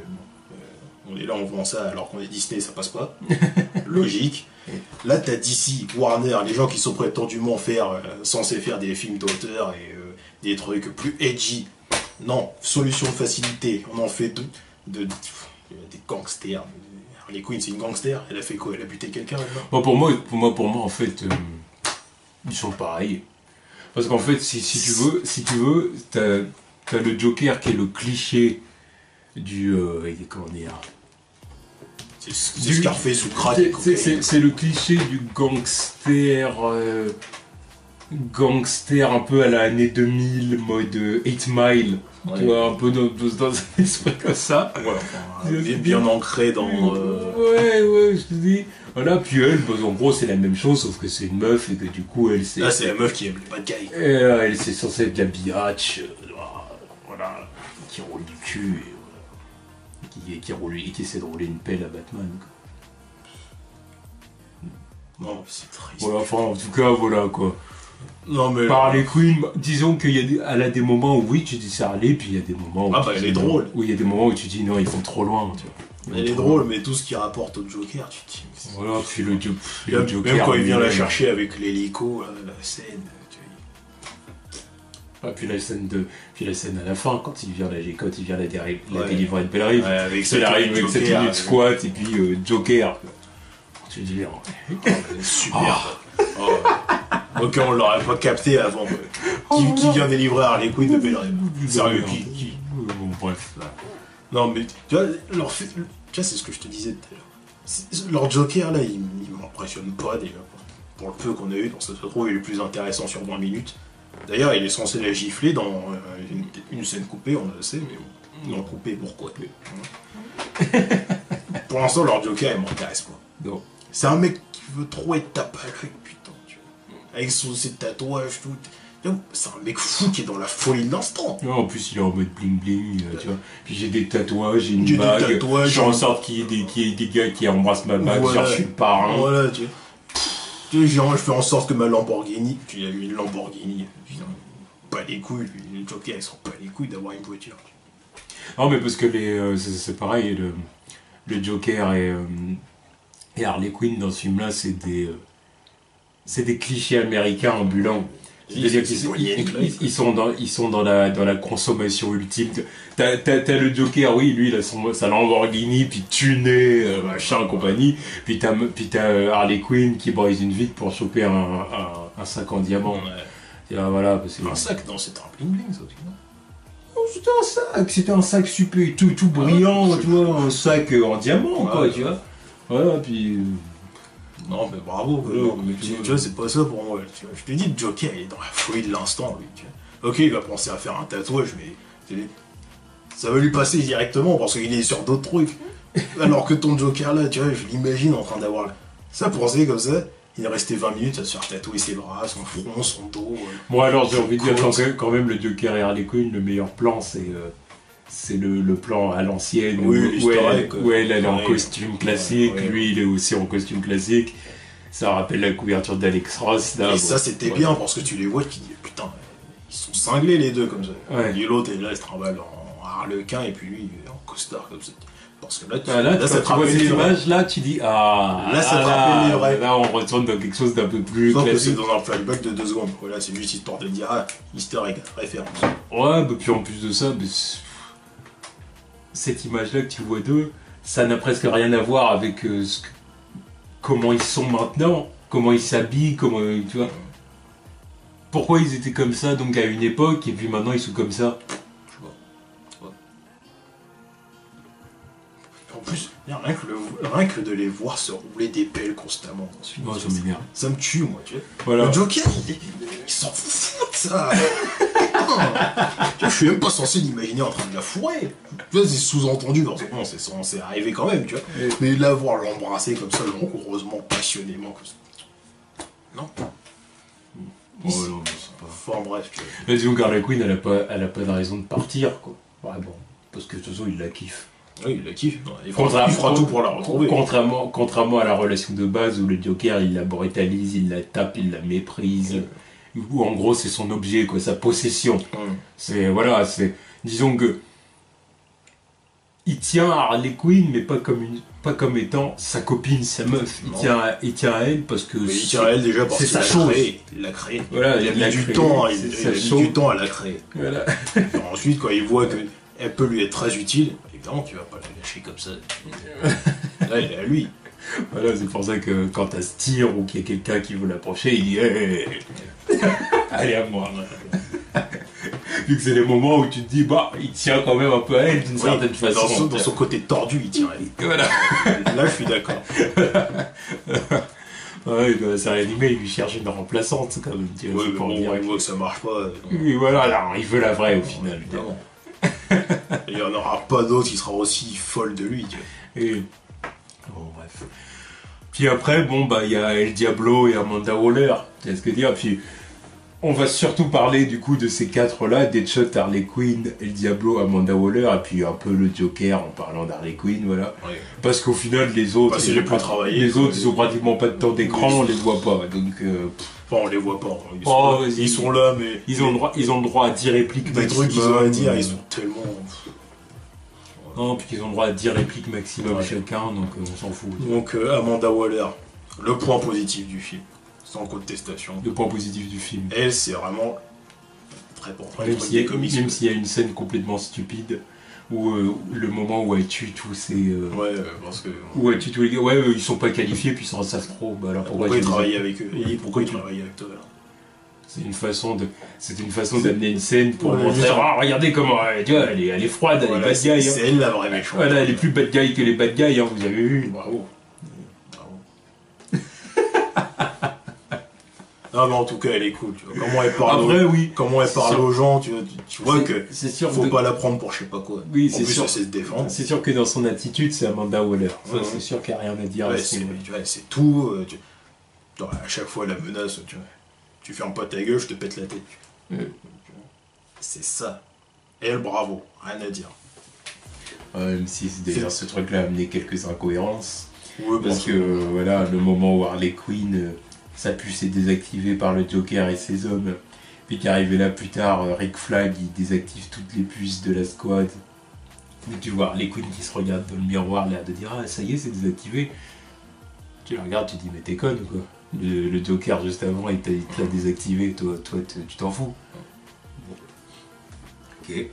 on est là, on vend ça, alors qu'on est Disney, ça passe pas. Logique. Là, t'as DC, Warner, les gens qui sont prétendument censés faire des films d'auteur et des trucs plus edgy. Non, solution de facilité. On en fait des gangsters. Harley Quinn, c'est une gangster. Elle a fait quoi? Elle a buté quelqu'un maintenant? Bon, pour moi, en fait, ils sont pareils. Parce qu'en fait, si tu veux, t'as le Joker qui est le cliché du... comment dire... C'est Scarface ou crack. C'est le cliché du gangster un peu à l'année 2000, mode 8 Mile. Ouais. Tu vois, un peu dans un esprit comme ça. Ouais, enfin, bien ancré dans... Ouais, je te dis... Voilà, puis elle, en gros, c'est la même chose, sauf que c'est une meuf et que du coup, elle c'est... Là, c'est la meuf qui aime les bad guys. Elle, c'est censé être la biatch, voilà, qui roule du cul, et qui essaie de rouler une pelle à Batman, quoi. Non, c'est triste. Voilà, enfin, en tout cas, voilà, quoi. Non, mais... Par Harley Quinn, disons qu'elle a des moments où, oui, tu dis ça Harley, puis il y a des moments où... Ah bah, elle est drôle. Oui, il y a des moments où tu dis, non, ils vont trop loin, tu vois. Elle est drôle, mais tout ce qui rapporte au Joker, tu te dis... Voilà, puis le Joker... Même quand il vient la chercher avec l'hélico, la scène... Ah, puis la scène à la fin, quand il vient la délivrer de Belle Rive, il arrive avec sa tenue de squat, et puis Joker. Tu dis... Super. Ok, on l'aurait pas capté avant. Qui vient délivrer Harley Quinn de Belle Rive? Sérieux, Bon, bref. Non, mais tu vois, c'est ce que je te disais tout à l'heure. Leur Joker, là, il m'impressionne pas, déjà. Pour le peu qu'on a eu, donc ça se trouve, il est le plus intéressant sur 20 minutes. D'ailleurs, il est censé la gifler dans une scène coupée, on le sait, mais bon, non coupée, pourquoi Pour l'instant, leur Joker, il m'intéresse pas. Non. C'est un mec qui veut trop être tape à l'œil, putain, tu vois. Avec ses tatouages, tout. C'est un mec fou qui est dans la folie de l'instant. Non, en plus, il est en mode bling bling, tu vois. Puis j'ai des tatouages, j'ai une J'ai des bague. tatouages, je fais en sorte qu'il y ait des gars qui embrassent ma bague, Voilà. genre je suis le parrain. Voilà, tu vois. Tu sais, genre, je fais en sorte que ma Lamborghini, tu as eu une Lamborghini, putain, pas les couilles, les Jokers, ils sont pas les couilles d'avoir une voiture. Non, mais parce que c'est pareil, le Joker et Harley Quinn dans ce film-là, c'est des clichés américains ambulants. C'est-à-dire qu'ils sont dans la consommation ultime. T'as le Joker, oui, lui, il a sa Lamborghini, puis tuné, machin, compagnie. Puis t'as Harley Quinn qui brise une vitre pour choper un sac en diamant. Ouais. Et là, voilà, parce que... Un sac, non, c'était un bling bling, ça aussi, non? Non, c'était un sac super, tout brillant, tu vois, un sac en diamant, quoi, tu vois. Voilà, puis... Non, mais bravo, quoi. Non, mais tu vois, c'est pas ça pour moi. Tu vois. Je te dis, le Joker, il est dans la folie de l'instant, lui. Tu vois. Ok, il va penser à faire un tatouage, mais ça va lui passer directement parce qu'il est sur d'autres trucs. Alors que ton Joker, là, tu vois, je l'imagine en train d'avoir ça pensé comme ça. Il est resté 20 minutes à se faire tatouer ses bras, son front, son dos. Bon, alors j'ai envie de dire quand même le Joker et Harley Quinn, le meilleur plan, c'est le plan à l'ancienne, oui, où elle est en costume classique, lui il est aussi en costume classique. Ça rappelle la couverture d'Alex Ross. Là, et ça c'était bien parce que tu les vois qui disent putain, ils sont cinglés les deux comme ça. Ouais. Et l'autre est là, il se trimballe en harlequin et puis lui il est en costard comme ça. Parce que là, ça te vois ces images là, tu dis là ça te rappelle les vrais. Là on retourne dans quelque chose d'un peu plus sauf classique. que c'est dans un flashback de 2 secondes. Voilà, c'est juste histoire de dire easter egg, référence. Ouais, bah, puis en plus de ça, cette image là que tu vois d'eux, ça n'a presque rien à voir avec comment ils sont maintenant, comment ils s'habillent, comment tu vois. Pourquoi ils étaient comme ça donc à une époque et puis maintenant ils sont comme ça. En plus, rien que de les voir se rouler des pelles constamment dans ce film, Oh, ça m'énerve. ça me tue, moi, tu vois. Voilà. Le Joker, il s'en fout de ça. Tu vois, je suis même pas censé l'imaginer en train de la fourrer. Tu vois, c'est sous-entendu, parce que bon, c'est censé arriver quand même, tu vois. Mais la voir l'embrasser comme ça, heureusement, passionnément, comme ça. Non. Oh, non, c'est pas... Enfin bref, tu vois. Mais disons qu'Harley Quinn, elle a pas de raison de partir, quoi. Ouais, bon, parce que de toute façon, il la kiffe. Oui, il la kiffe. Il fera tout pour la retrouver. Contrairement à la relation de base où le Joker, il la brutalise, il la tape, il la méprise. Où en gros, c'est son objet, quoi, sa possession. C'est, voilà, c'est... Disons que... Il tient à Harley Quinn, mais pas comme étant sa copine, sa meuf. Il tient à elle parce que... Mais il tient à elle déjà parce qu'il l'a créée. Voilà, il a mis du temps à la créer. Voilà. Ensuite, quand il voit qu'elle peut lui être très utile, évidemment, tu vas pas la lâcher comme ça. Là, elle est à lui. Voilà, c'est pour ça que quand t'as ce tir ou qu'il y a quelqu'un qui veut l'approcher, il dit hey, allez à moi. Vu que c'est les moments où tu te dis, bah, il tient quand même un peu à elle d'une certaine façon. Dans son côté tordu, il tient à elle. Voilà. Là, je suis d'accord. Ouais, dans la série animée, il lui cherche une remplaçante, quand même. Tu vois, oui, mais bon, il voit que ça marche pas. Oui, voilà, alors, il veut la vraie au final. Évidemment. Il n'y en aura pas d'autre qui sera aussi folle de lui. Tu vois. Et... Bon, bref. Puis après, bon, bah, il y a El Diablo et Amanda Waller. Tu sais ce que dire. Puis, on va surtout parler, du coup, de ces quatre-là. Deadshot, Harley Quinn, El Diablo, Amanda Waller. Et puis, un peu le Joker en parlant d'Harley Quinn, voilà. Oui. Parce qu'au final, les autres... c'est les plus travaillés. Les autres, ils ont pratiquement pas de temps d'écran, on les voit pas. Donc... Enfin, on les voit pas. Ils sont là, mais... Ils ont le droit à 10 répliques maximum. Des trucs à dire, ils sont tellement... Non, puis qu'ils ont le droit à 10 répliques maximum chacun, donc on s'en fout. Donc Amanda Waller, le point positif du film, sans contestation. Le point positif du film. Elle, c'est vraiment très bon. Même s'il y a une scène complètement stupide, où le moment où elle tue tous ces... Ouais, parce que... Où elle tue tous les gars, ouais, ils sont pas qualifiés, puis ils s'en savent trop. Bah, alors pourquoi ils travaillent avec eux? Et pourquoi ils travaillent avec toi là? C'était une façon d'amener une scène pour Ouais, montrer, ah, regardez comment, tu vois, elle est froide, elle est bad guy. Hein. C'est elle la vraie méchante. Voilà, elle est plus bad guy que les bad guys, hein, vous avez vu. Bravo. Bravo. Non, mais en tout cas, elle est cool. Tu vois. Comment elle parle, Après, oui. comment elle parle aux gens, tu vois que c'est sûr faut pas la prendre pour je sais pas quoi. Oui, en c'est plus, sûr. elle sait se défendre. C'est sûr que dans son attitude, c'est Amanda Waller. Ça, c'est sûr qu'il n'y a rien à dire. Ouais, c'est tout. À chaque fois, la menace, tu fermes pas ta gueule, je te pète la tête. C'est ça. Elle, bravo. Rien à dire. Même si d'ailleurs ce truc-là a amené quelques incohérences. Ouais, parce que voilà, le moment où Harley Quinn, sa puce est désactivée par le Joker et ses hommes, puis qu'arrivé là plus tard, Rick Flag il désactive toutes les puces de la squad. Et tu vois Harley Quinn qui se regarde dans le miroir, l'air de dire ah ça y est c'est désactivé. Tu la regardes, tu te dis mais t'es conne quoi. Le Joker juste avant il t'a désactivé, toi tu t'en fous. Bon. Ok.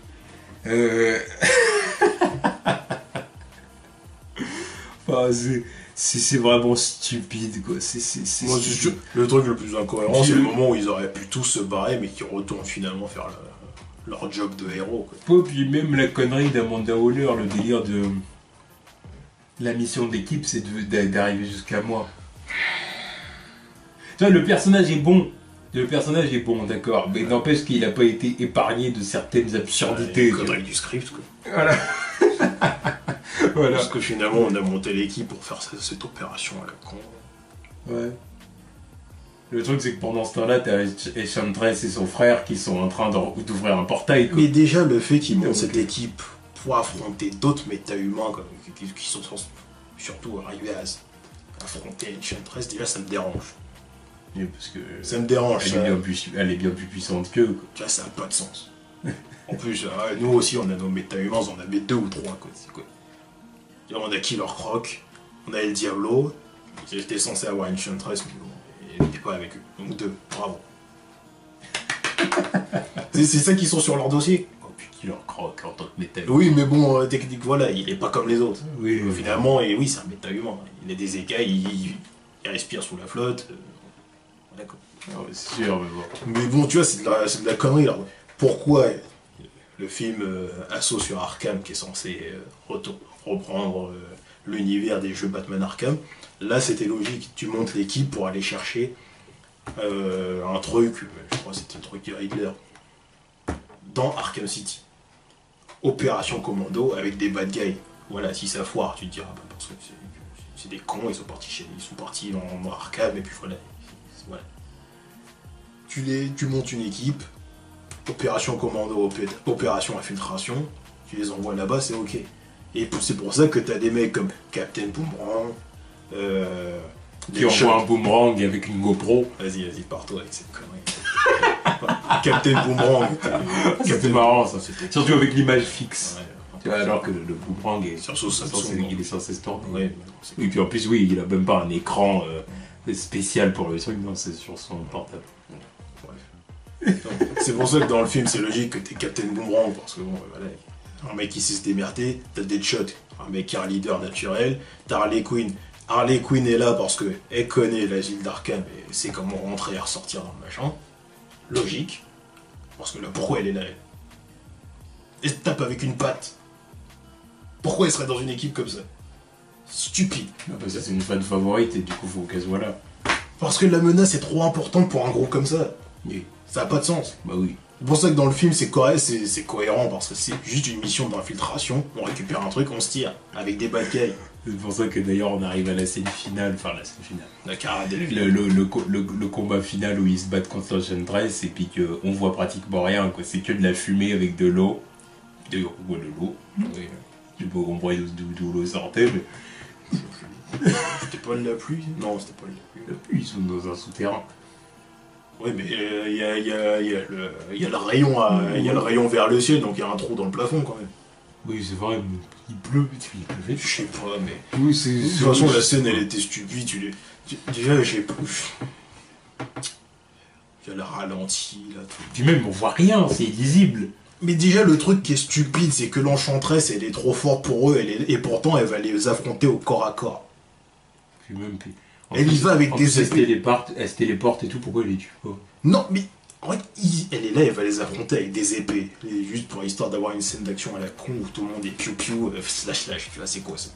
Enfin, c'est vraiment stupide quoi. Moi, le truc le plus incohérent, c'est le moment où ils auraient pu tous se barrer, mais qu'ils retournent finalement faire leur job de héros. Quoi. Puis même la connerie d'Amanda Waller, le délire de la mission d'équipe, c'est d'arriver jusqu'à moi. Tu vois, le personnage est bon. Le personnage est bon, d'accord, mais n'empêche qu'il n'a pas été épargné de certaines absurdités. Connerie du script, quoi. Voilà. Voilà. Parce que finalement, on a monté l'équipe pour faire cette opération à la con. Ouais. Le truc, c'est que pendant ce temps-là, t'as Enchantress et son frère qui sont en train d'ouvrir un portail. Quoi. Mais déjà, le fait qu'ils montent cette équipe pour affronter d'autres méta-humains qui sont surtout arrivés à affronter Enchantress, déjà, ça me dérange. Oui, parce que ça me dérange. Elle est bien plus puissante qu'eux. Tu vois, ça n'a pas de sens. En plus, nous aussi, on a nos méta-humains, on en avait 2 ou 3. Quoi. C'est quoi. On a Killer Croc, on a El Diablo, qui était censé avoir Enchantress, mais bon, il n'était pas avec eux. Donc 2, bravo. c'est ça qu'ils sont sur leur dossier. Oh, puis Killer Croc en tant que méta. Oui, mais bon, technique, voilà, il est pas comme les autres. Oui, finalement, et oui, c'est un méta-humain. Il a des écailles, il respire sous la flotte. Voilà quoi. Ah ouais, c'est sûr, mais bon. Mais bon, tu vois, c'est de la connerie là. Pourquoi le film Assaut sur Arkham, qui est censé reprendre l'univers des jeux Batman Arkham, là c'était logique, tu montes l'équipe pour aller chercher un truc, je crois que c'était le truc de Riddler, dans Arkham City. Opération commando avec des bad guys. Voilà, si ça foire, tu te diras, bah, parce que c'est des cons, ils sont partis dans Arkham, et puis voilà. Tu montes une équipe, opération commando, opération infiltration, tu les envoies là-bas, c'est ok. Et c'est pour ça que t'as des mecs comme Captain Boomerang, qui envoie un boomerang avec une GoPro. Vas-y, pars-toi avec cette connerie. Captain Boomerang. C'était marrant ça. Surtout avec l'image fixe. Ouais. Tu vois, alors que le boomerang est il est censé se tourner. Ouais, et puis en plus, oui, il a même pas un écran spécial pour le truc, non, c'est sur son portable. C'est pour ça que dans le film, c'est logique que t'es Captain Boomerang, parce que bon, voilà, un mec qui sait se démerder, t'as Deadshot, un mec qui a un leader naturel, t'as Harley Quinn. Harley Quinn est là parce qu'elle connaît l'asile d'Arkham et sait comment rentrer et ressortir dans le machin. Logique. Parce que là, pourquoi elle est là, elle ? Elle se tape avec une patte. Pourquoi elle serait dans une équipe comme ça ? Stupide. Parce que c'est une fan favorite et du coup, faut qu'elle soit là. Parce que la menace est trop importante pour un groupe comme ça. Oui. Ça n'a pas de sens. Bah oui. C'est pour ça que dans le film, c'est correct, c'est cohérent, parce que c'est juste une mission d'infiltration. On récupère un truc, on se tire, avec des bad guys. C'est pour ça que d'ailleurs, on arrive à la scène finale, enfin la scène finale. La carade le combat final où ils se battent contre l'Enchantress, et puis qu'on voit pratiquement rien, quoi. C'est que de la fumée avec de l'eau. D'ailleurs, on voit de l'eau. Oui. Je sais pas comprendre d'où l'eau sortait, mais... C'était pas de la pluie ? Non, c'était pas de la pluie. La pluie, ils sont dans un souterrain. Oui, mais il y a le rayon vers le ciel, donc il y a un trou dans le plafond quand même. Oui, c'est vrai, mais il pleut, je sais pas, mais... Oui, de toute façon, la scène, elle était stupide, déjà, j'ai... Il y a le ralenti, là, tout. Puis même, on voit rien, c'est illisible. Mais déjà, le truc qui est stupide, c'est que l'Enchantress, elle est trop forte pour eux, et pourtant, elle va les affronter au corps à corps. Puis même... Elle y va avec des épées. Elle se téléporte et tout, pourquoi elle les tue pas ? Non, mais En fait, elle est là, elle va les affronter avec des épées. Et juste pour histoire d'avoir une scène d'action à la con où tout le monde est piou-piou, slash, tu vois, c'est quoi ça?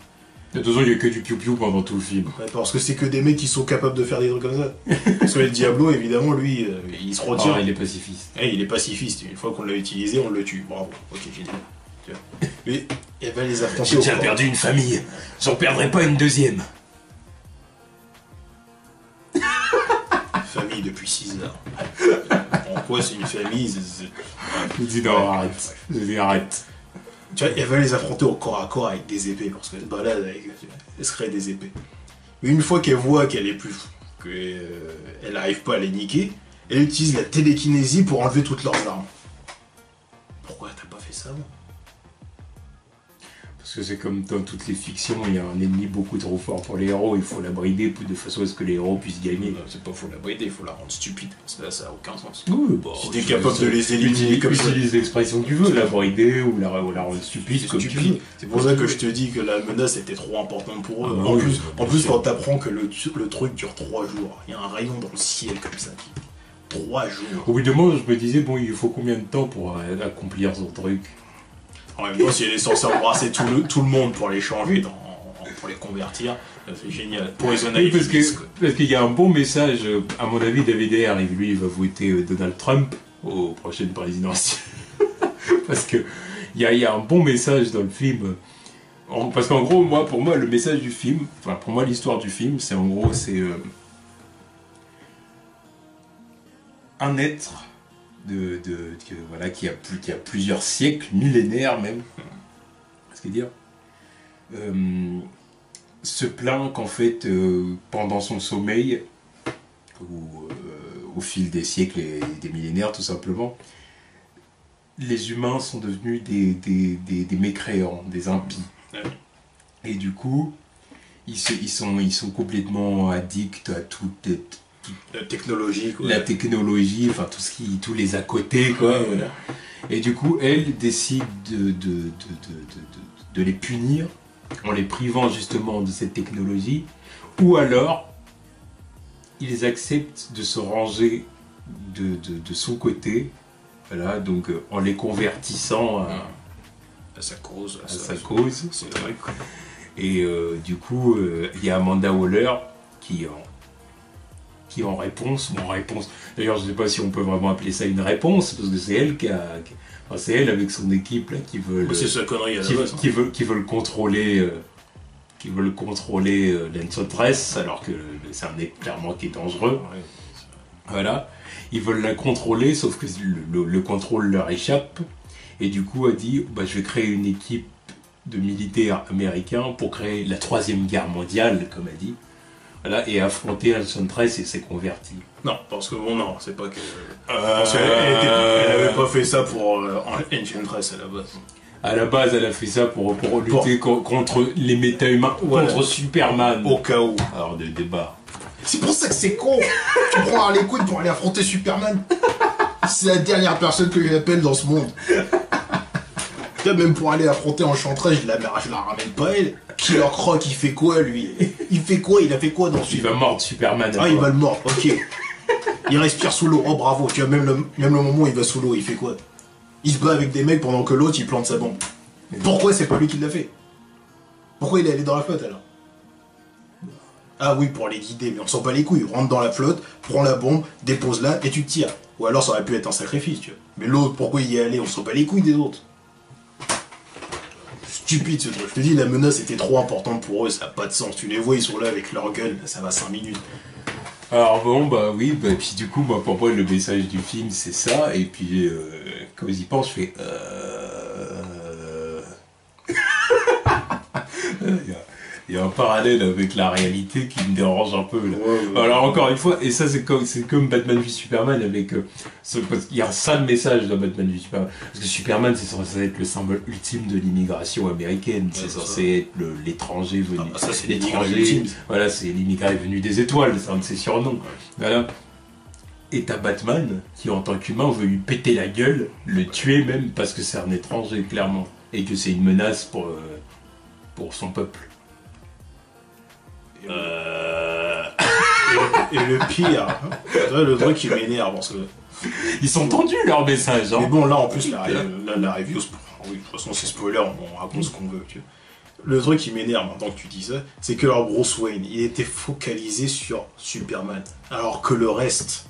De toute façon, il n'y a que du piou-piou pendant tout le film. Ouais, parce que c'est que des mecs qui sont capables de faire des trucs comme ça. Parce que le Diablo, évidemment, lui, il se retire. Ah, il est pacifiste. Il est pacifiste. Une fois qu'on l'a utilisé, on le tue. Bravo. Ok, génial. Tu vois. Mais elle va les affronter. J'ai déjà perdu une famille. J'en perdrai pas une deuxième. Famille depuis 6 ans. En quoi c'est une famille? Je dis non, arrête. Je dis arrête. Tu vois, elle va les affronter au corps à corps avec des épées, parce qu'elle se balade avec... Elle se crée des épées. Mais une fois qu'elle voit qu'elle est plus... qu'elle n'arrive pas à les niquer, elle utilise la télékinésie pour enlever toutes leurs armes. Pourquoi t'as pas fait ça, moi? Parce que c'est comme dans toutes les fictions, il y a un ennemi beaucoup trop fort pour les héros, il faut la brider de façon à ce que les héros puissent gagner. Non, c'est pas faut la brider, il faut la rendre stupide, parce que là ça a aucun sens. Oui, si t'es capable de les éliminer comme ça... Utilise l'expression que tu veux, la brider ou la rendre stupide comme tu veux. C'est pour ça que je te dis que la menace était trop importante pour eux. En plus, quand t'apprends que le truc dure 3 jours, il y a un rayon dans le ciel comme ça qui... 3 jours. Au bout d'un moment, je me disais, bon, il faut combien de temps pour accomplir son truc? En même temps, si elle est censée embrasser tout le monde pour les changer, pour les convertir, c'est génial. Poison Oui, Ivy. parce qu'il y a un bon message, à mon avis, David Ayer, lui, il va voter Donald Trump aux prochaines présidentielles. Parce que il y a un bon message dans le film. Parce qu'en gros, pour moi, le message du film, enfin, pour moi, l'histoire du film, c'est en gros, c'est un être voilà, qui a plusieurs siècles, millénaires même, c'est dire, se plaint qu'en fait, pendant son sommeil, ou au fil des siècles et des millénaires tout simplement, les humains sont devenus des mécréants, des impies. Et du coup, ils sont complètement addicts à la technologie, quoi. La technologie, enfin tous les à côté, quoi. Ouais, voilà. Et du coup, elle décide de les punir en les privant justement de cette technologie, ou alors ils acceptent de se ranger de son côté, voilà, donc en les convertissant à sa cause. sa cause. C'est vrai. Et du coup, il y a Amanda Waller qui en réponse, d'ailleurs je ne sais pas si on peut vraiment appeler ça une réponse, parce que c'est elle c'est elle avec son équipe là qui veulent... C'est sa connerie à la base. Qui veulent contrôler l'Enchantress, alors que c'est un mec clairement qui est dangereux. Ouais. Voilà. Ils veulent la contrôler, sauf que le contrôle leur échappe. Et du coup, elle dit, je vais créer une équipe de militaires américains pour créer la 3e guerre mondiale, comme elle dit. Voilà, et affronter Enchantress et s'est converti. Non, parce que non, c'est pas que... Parce qu'elle avait pas fait ça pour Enchantress à la base. À la base, elle a fait ça pour lutter contre les méta-humains, voilà. Contre Superman. Au cas où. Alors, des débats. C'est pour ça que c'est con. Tu prends Harley Quinn pour aller affronter Superman. C'est la dernière personne que j'appelle dans ce monde. Même pour aller affronter Enchantress, je la ramène pas elle. Killer Croc, il fait quoi lui? Il fait quoi? Il a fait quoi dans ce Il va mordre Superman. Il va le mordre, ok. Il respire sous l'eau, oh bravo. Tu vois, même le moment où il va sous l'eau, il fait quoi? Il se bat avec des mecs pendant que l'autre il plante sa bombe. Pourquoi c'est pas lui qui l'a fait? Pourquoi il est allé dans la flotte alors? Ah oui, pour les guider, mais on s'en bat les couilles. Rentre dans la flotte, prends la bombe, dépose-la et tu te tires. Ou alors ça aurait pu être un sacrifice, tu vois. Mais l'autre, pourquoi il y est allé? On s'en bat les couilles des autres. Stupide ce truc. Je te dis, la menace était trop importante pour eux, ça n'a pas de sens. Tu les vois, ils sont là avec leur gueule, ça va 5 minutes. Alors bon, puis du coup, pour moi, le message du film, c'est ça, et puis, quand j'y pense, je fais... Il y a un parallèle avec la réalité qui me dérange un peu, là. Ouais. Alors encore une fois, et ça c'est comme Batman v Superman avec... il y a un sale message dans Batman v Superman. Parce que Superman, c'est censé être le symbole ultime de l'immigration américaine. C'est censé être l'étranger venu... ça c'est l'étranger. Voilà, c'est l'immigré venu des étoiles, c'est un de ses surnoms. Voilà. Et t'as Batman, qui en tant qu'humain veut lui péter la gueule, le tuer même, parce que c'est un étranger, clairement. Et que c'est une menace pour son peuple. Et le pire, le truc qui m'énerve, parce que... Ils sont tendus leurs messages. Hein. Mais bon, là en plus, la review, oui, de toute façon c'est spoiler, on raconte ce qu'on veut. Tu vois. Le truc qui m'énerve maintenant que tu dis ça, c'est que leur Bruce Wayne, il était focalisé sur Superman, alors que le reste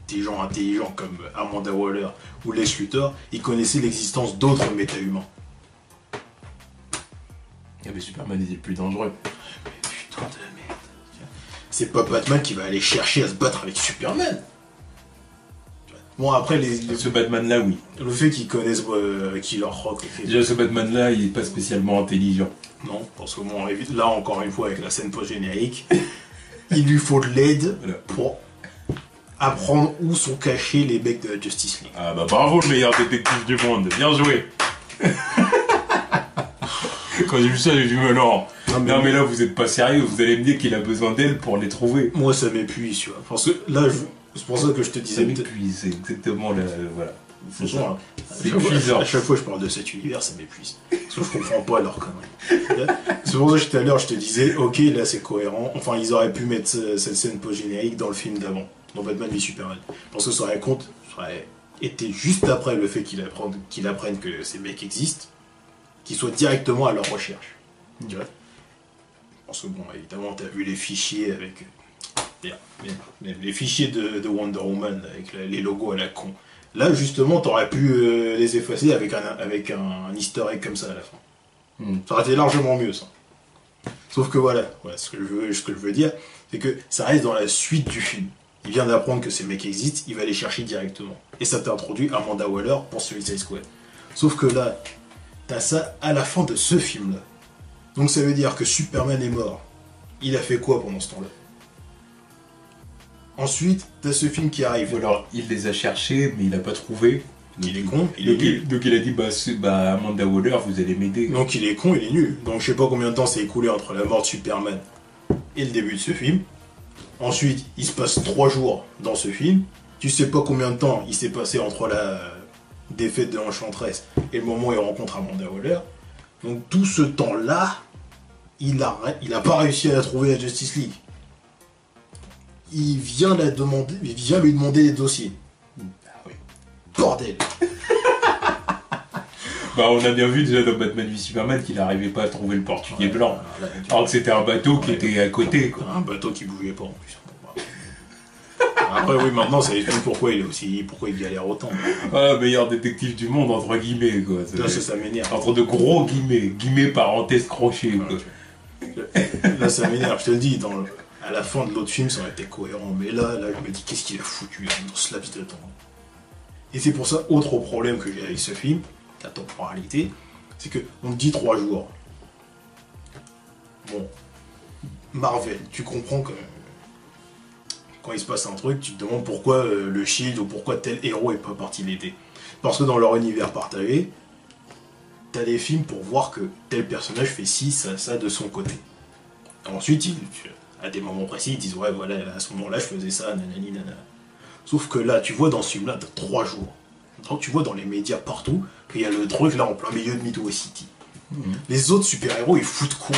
des gens intelligents comme Amanda Waller ou Lex Luthor, ils connaissaient l'existence d'autres méta-humains. Mais Superman est le plus dangereux. Mais putain de merde. C'est pas Batman qui va aller chercher à se battre avec Superman. Bon, après, ce Batman-là, oui. Le fait qu'ils connaissent Killer Croc... Déjà, ce Batman-là, il est pas spécialement intelligent. Non, parce que bon, là, encore une fois, avec la scène post-générique, il lui faut de l'aide pour apprendre où sont cachés les mecs de la Justice League. Ah bah bravo, le meilleur détective du monde. Bien joué. Quand j'ai vu ça, j'ai dit mais non, mais là, vous êtes pas sérieux. Vous allez me dire qu'il a besoin d'elle pour les trouver. Moi, ça m'épuise, tu vois. Parce que là, c'est pour ça que je te disais... Ça m'épuise, c'est exactement la... Voilà. C'est ça. À chaque fois que je parle de cet univers, ça m'épuise. Parce que je comprends pas leur connerie. C'est pour ça que tout à l'heure, je te disais, ok, là c'est cohérent. Enfin, ils auraient pu mettre cette scène post-générique dans le film d'avant, dans Batman v Superman. Parce que ça aurait été juste après le fait qu'ils apprennent que ces mecs existent, qu'ils soient directement à leur recherche. Tu vois ? Parce que bon, évidemment, t'as vu les fichiers avec... les fichiers de Wonder Woman avec les logos à la con. Là, justement, t'aurais pu les effacer avec un easter egg comme ça à la fin. Ça aurait été largement mieux, ça. Sauf que voilà ce que je veux dire, c'est que ça reste dans la suite du film. Il vient d'apprendre que ces mecs existent, il va les chercher directement. Et ça t'introduit Amanda Waller pour Suicide Squad. Sauf que là, t'as ça à la fin de ce film-là. Donc ça veut dire que Superman est mort. Il a fait quoi pendant ce temps-là ? Ensuite, t'as ce film qui arrive. Alors, il les a cherchés, mais il n'a pas trouvé. Il est con, il est nul. Donc il a dit, Amanda Waller, vous allez m'aider. Donc il est con, il est nul. Donc je sais pas combien de temps s'est écoulé entre la mort de Superman et le début de ce film. Ensuite, il se passe 3 jours dans ce film. Tu sais pas combien de temps il s'est passé entre la défaite de l'Enchantress et le moment où il rencontre Amanda Waller. Donc tout ce temps-là, il a pas réussi à la trouver à Justice League. Il vient lui demander les dossiers. Ah oui. Bordel. On a bien vu déjà dans Batman v Superman qu'il n'arrivait pas à trouver le portugais blanc. Alors que c'était un bateau qui était à côté. Quoi. Un bateau qui bougeait pas en plus. Après oui, maintenant ça explique pourquoi il galère autant. Ah, meilleur détective du monde entre guillemets quoi. Ça m'énerve. Entre de gros guillemets parenthèses crochées quoi. Là ça m'énerve, je te le dis, à la fin de l'autre film ça aurait été cohérent, mais là je me dis qu'est-ce qu'il a foutu dans ce laps de temps. Et c'est pour ça, autre problème que j'ai avec ce film, la temporalité, c'est que on te dit 3 jours. Bon, Marvel, tu comprends que quand il se passe un truc, tu te demandes pourquoi le Shield ou pourquoi tel héros est pas parti l'aider. Parce que dans leur univers partagé, t'as des films pour voir que tel personnage fait ci, ça de son côté. Ensuite, à des moments précis, ils disent ouais voilà, à ce moment-là je faisais ça, nanani nanana. Sauf que là, tu vois dans ce film-là, t'as 3 jours. Donc tu vois dans les médias partout qu'il y a le truc là en plein milieu de Midway City. Les autres super-héros, ils foutent quoi?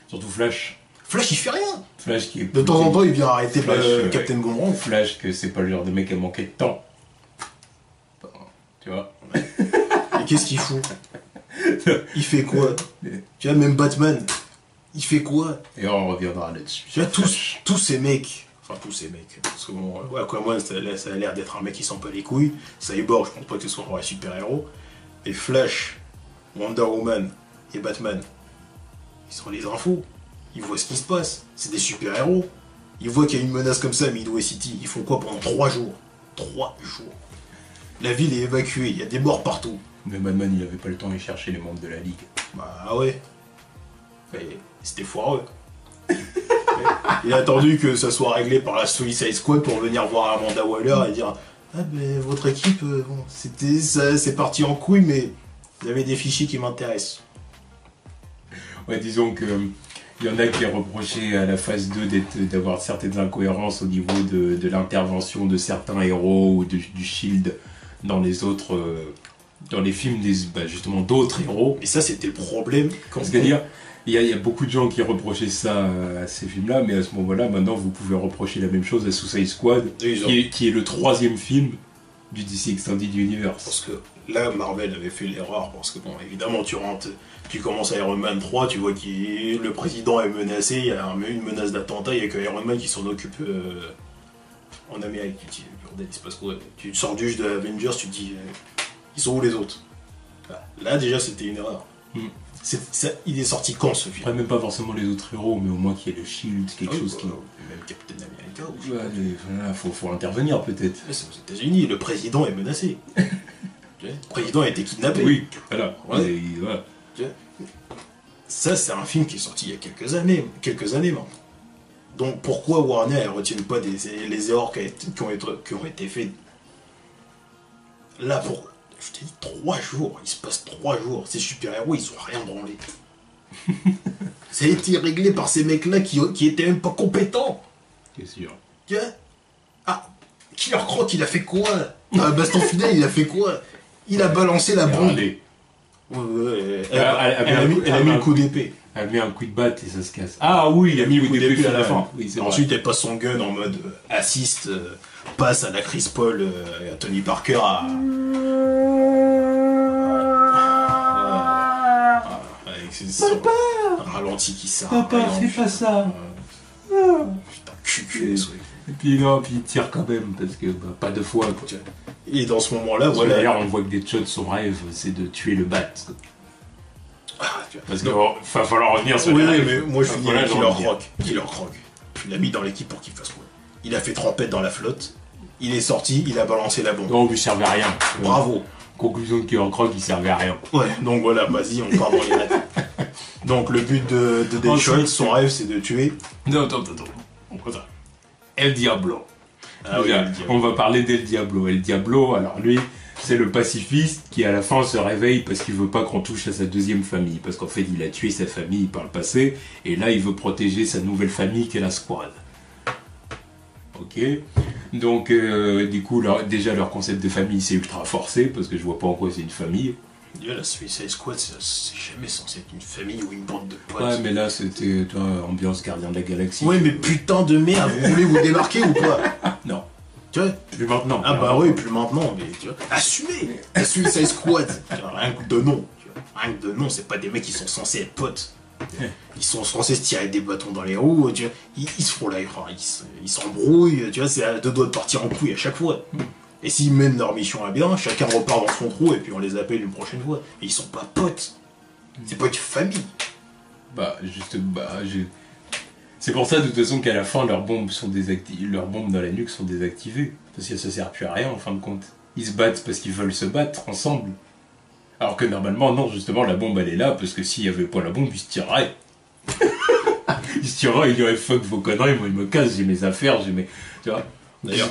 Surtout Flash. Flash, il fait rien. Flash qui est de temps en temps, il vient arrêter Captain Boomerang. Flash, que c'est pas le genre de mec à manquer de temps. Tu vois. Et qu'est-ce qu'il fout? Il fait quoi? Tu vois, même Batman, il fait quoi? Et on reviendra là-dessus. Tu vois, tous ces mecs, parce que bon, Aquaman, ça a l'air d'être un mec qui sent pas les couilles. Cyborg, je pense pas que ce soit un vrai super-héros. Et Flash, Wonder Woman et Batman, ils sont les infos. Ils voient ce qui se passe. C'est des super-héros. Ils voient qu'il y a une menace comme ça à Midway City. Ils font quoi pendant 3 jours? 3 jours. La ville est évacuée, il y a des morts partout. Mais Batman, il avait pas le temps de chercher les membres de la Ligue. Bah ouais. C'était foireux. Il a attendu que ça soit réglé par la Suicide Squad pour venir voir Amanda Waller et dire ah ben votre équipe, bon, c'est parti en couille, mais vous avez des fichiers qui m'intéressent. Ouais, disons que il y en a qui reprochaient à la phase 2 d'avoir certaines incohérences au niveau de l'intervention de certains héros ou du Shield dans les autres dans les films justement d'autres héros. Et ça, c'était le problème. C'est-à-dire, il y a beaucoup de gens qui reprochaient ça à ces films-là, mais à ce moment-là, maintenant, vous pouvez reprocher la même chose à Suicide Squad, qui est le 3e film du DC Extended Universe. Parce que là, Marvel avait fait l'erreur, parce que bon, évidemment, tu commences à Iron Man 3, tu vois que le président est menacé, il y a une menace d'attentat, il n'y a que Iron Man qui s'en occupe en Amérique. Tu te dis, bordel, il se passe quoi? Tu sors du jeu de Avengers, tu te dis, ils sont où les autres? Là, déjà, c'était une erreur. Il est sorti quand, ce film? Après, même pas forcément les autres héros, mais au moins qu'il y ait le Shield, quelque chose qui... Même Captain America. Voilà, faut intervenir peut-être. C'est aux États-Unis, le président est menacé. Le président a été kidnappé. Oui, voilà. Ouais. Voilà. Ça, c'est un film qui est sorti il y a quelques années maintenant. Donc pourquoi Warner ne retienne pas les erreurs qui ont été faites? Là, je t'ai dit 3 jours, il se passe 3 jours, ces super-héros, ils ont rien branlé. Ça a été réglé par ces mecs-là qui étaient même pas compétents. C'est sûr. Killer Croc, il a fait quoi? Baston Fidel, il a fait quoi? Il a balancé la bombe. Elle a mis le coup d'épée. Elle a mis un coup de batte et ça se casse. Ah oui, il a mis le coup d'épée à la fin. Oui, ensuite, elle passe son gun en mode assist, passe à la Chris Paul et à Tony Parker Papa, un ralenti qui sert. Papa, fais pas ça. Putain, cul. Et puis non, puis il tire quand même parce que pas 2 fois. Quoi. Et dans ce moment-là, voilà. D'ailleurs, on voit que Deadshot, son rêve, c'est de tuer le Bat. Parce qu'il va falloir revenir sur les rêves. Mais moi je finis avec Killer Croc. Tu l'as mis dans l'équipe pour qu'il fasse quoi? Il a fait trempette dans la flotte. Il est sorti, il a balancé la bombe. Non, on lui servait à rien. Bravo. Conclusion de Killer Croc, il servait à rien. Ouais, donc voilà, vas-y, on part dans les rêves. Donc le but de Deadshot, son rêve, c'est de tuer. Non, attends. On croit ça. El Diablo. On va parler d'El Diablo. El Diablo, alors lui, c'est le pacifiste qui à la fin se réveille parce qu'il veut pas qu'on touche à sa 2e famille. Parce qu'en fait, il a tué sa famille par le passé. Et là, il veut protéger sa nouvelle famille qu'est la Squad. Ok. Donc, du coup, déjà leur concept de famille, c'est ultra forcé. Parce que je vois pas en quoi c'est une famille. La Suicide Squad, c'est jamais censé être une famille ou une bande de potes. Ouais, mais là, c'était ambiance gardien de la galaxie. Ouais, mais putain de merde, vous voulez vous démarquer ou quoi? Non. Tu vois? Plus maintenant. Ah bah oui, plus maintenant, mais tu vois. Assumez la Suicide Squad. Rien que de nom. Rien que de nom, c'est pas des mecs qui sont censés être potes. Ils sont censés se tirer des bâtons dans les roues, tu vois. Ils se font là, ils s'embrouillent, tu vois, c'est à 2 doigts de partir en couille à chaque fois. Et s'ils mènent leur mission à bien, chacun repart dans son trou et puis on les appelle une prochaine fois. Et ils sont pas potes. C'est pas une famille. C'est pour ça de toute façon qu'à la fin leurs bombes dans la nuque sont désactivées. Parce que ça sert plus à rien en fin de compte. Ils se battent parce qu'ils veulent se battre ensemble. Alors que normalement, non, justement, la bombe elle est là parce que s'il y avait pas la bombe, ils se tireraient. Ils se tireraient, ils diraient fuck vos conneries, moi ils me cassent, j'ai mes affaires, j'ai mes. Tu vois. D'ailleurs.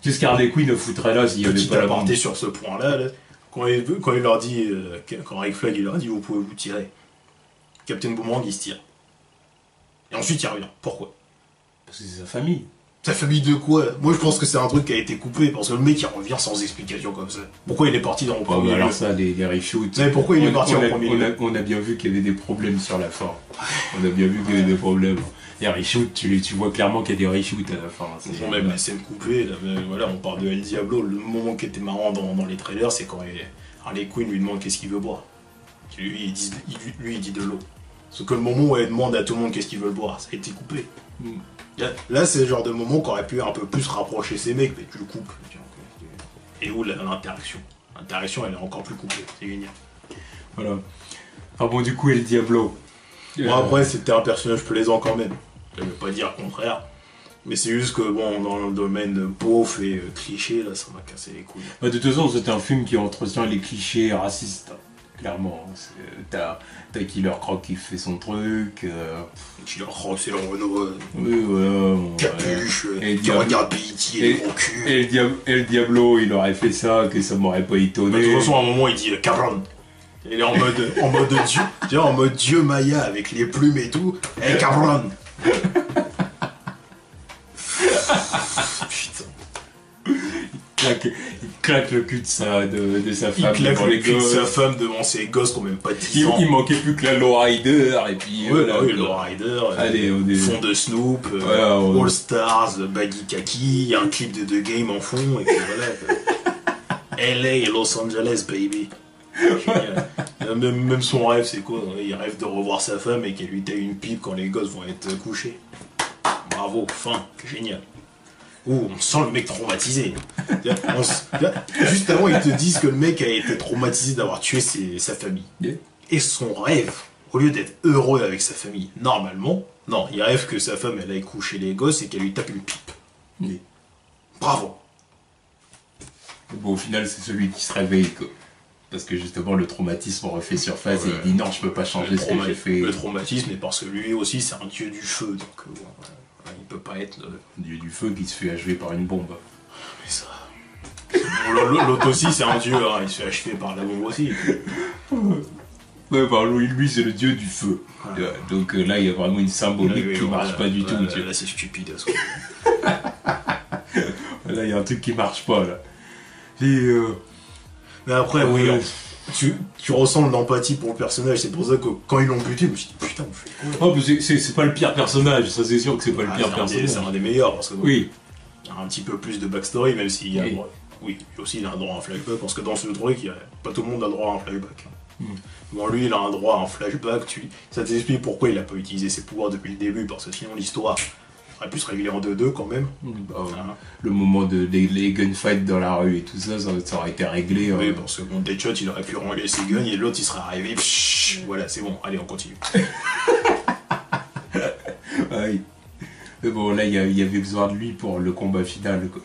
Qu'est-ce qu'Harley Quinn foutrait là s'il y avait pas la bombe? Sur ce point-là, là, quand il leur dit, quand Rick Flag il leur dit vous pouvez vous tirer, Captain Boomerang il se tire. Et ensuite il revient. Pourquoi? Parce que c'est sa famille. Sa famille de quoi? Moi je pense que c'est un truc qui a été coupé parce que le mec il revient sans explication comme ça. Pourquoi il est parti dans le premier alors ça, les reshoots. Mais pourquoi il est parti en premier on a bien vu qu'il y avait des problèmes sur la fin. On a bien vu qu'il y avait des problèmes. Les reshoots, tu vois clairement qu'il y a des reshoots à la fin. Bon, même la scène coupée, là, voilà, on parle de El Diablo. Le moment qui était marrant dans les trailers, c'est quand Harley Quinn lui demande qu'est-ce qu'il veut boire. Lui, il dit de l'eau. Sauf que le moment où elle demande à tout le monde qu'est-ce qu'ils veulent boire, ça a été coupé. Là, c'est le genre de moment qu'on aurait pu un peu plus rapprocher ces mecs, mais tu le coupes. Et où l'interaction? L'interaction, elle est encore plus coupée. C'est génial. Voilà. Enfin bon, du coup, El Diablo. Bon, après, c'était un personnage plaisant quand même. Je ne veux pas dire le contraire. Mais c'est juste que, bon, dans le domaine beauf et cliché, là, ça m'a cassé les couilles. De toute façon, c'était un film qui entretient les clichés racistes. Clairement. T'as Killer Croc qui fait son truc. Killer Croc, c'est le Renault. Capuche, qui regarde BT et le gros cul. Et le Diablo, il aurait fait ça, que ça m'aurait pas étonné. De toute façon, à un moment, il dit cabron. Il est en mode dieu, tu vois, en mode dieu Maya avec les plumes et tout. Hey, cabron. Putain. claque le cul de sa Il femme claque devant le les cul de gosses. sa femme devant ses gosses qui ont même pas 10 ans. Il manquait plus que la Lowrider et puis... Ouais, voilà, oui, quoi. Lowrider, Allez, on est... fond de Snoop, Voilà, on- All Stars, Baggy Kaki, il y a un clip de The Game en fond, et puis voilà. LA et Los Angeles, baby. Génial. Même son rêve, c'est quoi? Il rêve de revoir sa femme et qu'elle lui taille une pipe quand les gosses vont être couchés. Bravo, fin, génial. Ouh, on sent le mec traumatisé. Juste avant, ils te disent que le mec a été traumatisé d'avoir tué sa famille. Yeah. Et son rêve, au lieu d'être heureux avec sa famille, normalement, non, il rêve que sa femme, elle aille coucher les gosses et qu'elle lui tape une pipe. Yeah. Bravo. Bon, au final, c'est celui qui se réveille, quoi. Parce que justement, le traumatisme refait surface et il dit non, je peux pas changer ce que j'ai fait. Le traumatisme est parce que lui aussi, c'est un dieu du feu, donc bon, il peut pas être... Dieu du feu qui se fait achever par une bombe. Mais ça... Bon, l'autre aussi, c'est un dieu, hein, il se fait achever par la bombe aussi. Ouais, bah lui c'est le dieu du feu. Voilà. Donc là, il y a vraiment une symbolique Oui, qui voilà, marche pas du tout. Tu vois. Là, c'est stupide. À ce Là, il y a un truc qui marche pas, là. Et Mais après, ouais, oui, tu ressens de l'empathie pour le personnage, c'est pour ça que quand ils l'ont buté, je me suis dit, putain, on fait quoi? oh, mais c'est pas le pire personnage, ça c'est sûr que c'est pas le pire personnage. C'est un des meilleurs, parce que bon, Oui, il y a un petit peu plus de backstory, même s'il y a... Oui. Oui, lui aussi, il a un droit à un flashback, parce que dans ce truc, pas tout le monde a droit à un flashback. Mm. Bon, lui, il a un droit à un flashback, ça t'explique pourquoi il a pas utilisé ses pouvoirs depuis le début, parce que sinon l'histoire aurait pu se révéler en 2-2 quand même. bah, Hein. le moment les gunfights dans la rue et tout ça, ça aurait été réglé. Oui, parce que bon, Deadshot, il aurait pu ranger ses guns, et l'autre, il serait arrivé, pshhh, voilà, c'est bon, allez, on continue. Oui. Mais bon, là, il y avait besoin de lui pour le combat final, quoi.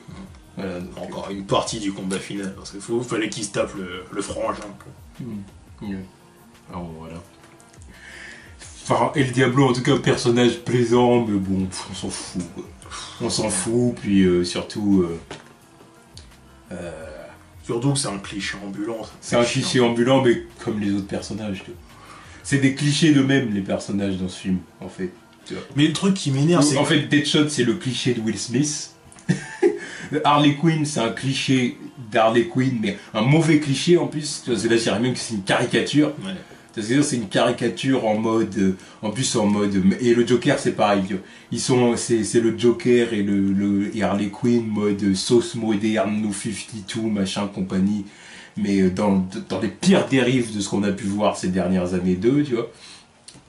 Voilà, donc, Encore une partie du combat final, parce qu'il fallait qu'il se tape le frangin. Quoi. alors, voilà. Enfin, El Diablo, en tout cas, personnage plaisant, mais bon, on s'en fout, quoi. On s'en fout, puis surtout... Surtout que c'est un cliché ambulant. c'est un cliché ambulant, mais comme les autres personnages, tu vois. C'est des clichés d'eux-mêmes, les personnages dans ce film, en fait. Tu vois. Mais le truc qui m'énerve, c'est En fait, Deadshot, c'est le cliché de Will Smith. Harley Quinn, c'est un cliché d'Harley Quinn, mais un mauvais cliché en plus. Parce que là, je dirais même que c'est une caricature. Ouais. C'est-à-dire, c'est une caricature en mode. En plus, en mode. Et le Joker, c'est pareil. Tu vois. Ils sont. C'est le Joker et Harley Quinn, mode sauce moderne, New 52, machin, compagnie. Mais dans les pires dérives de ce qu'on a pu voir ces dernières années d'eux, tu vois.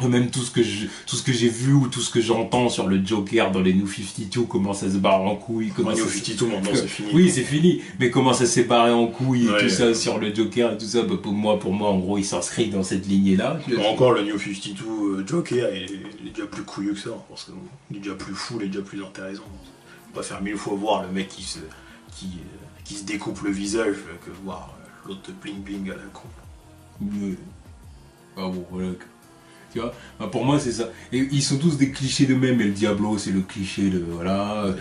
Même tout ce que j'ai vu ou tout ce que j'entends sur le Joker dans les New 52, comment ça se barre en couille, comment New ça 52, maintenant c'est fini. oui, c'est fini, mais comment ça s'est barré en couille et Ouais, tout ça ouais. sur le Joker et tout ça, bah, pour moi, en gros, il s'inscrit dans cette lignée-là. Encore le New 52 Joker, il est déjà plus couillu que ça, parce qu'il est déjà plus fou, il est déjà plus intéressant. On va faire 1000 fois voir le mec qui se découpe le visage que voir l'autre bling bling à la con. Ah bon, voilà. Tu vois, bah, pour moi, c'est ça. Et ils sont tous des clichés d'eux-mêmes. Et le Diablo, c'est le cliché de. Voilà.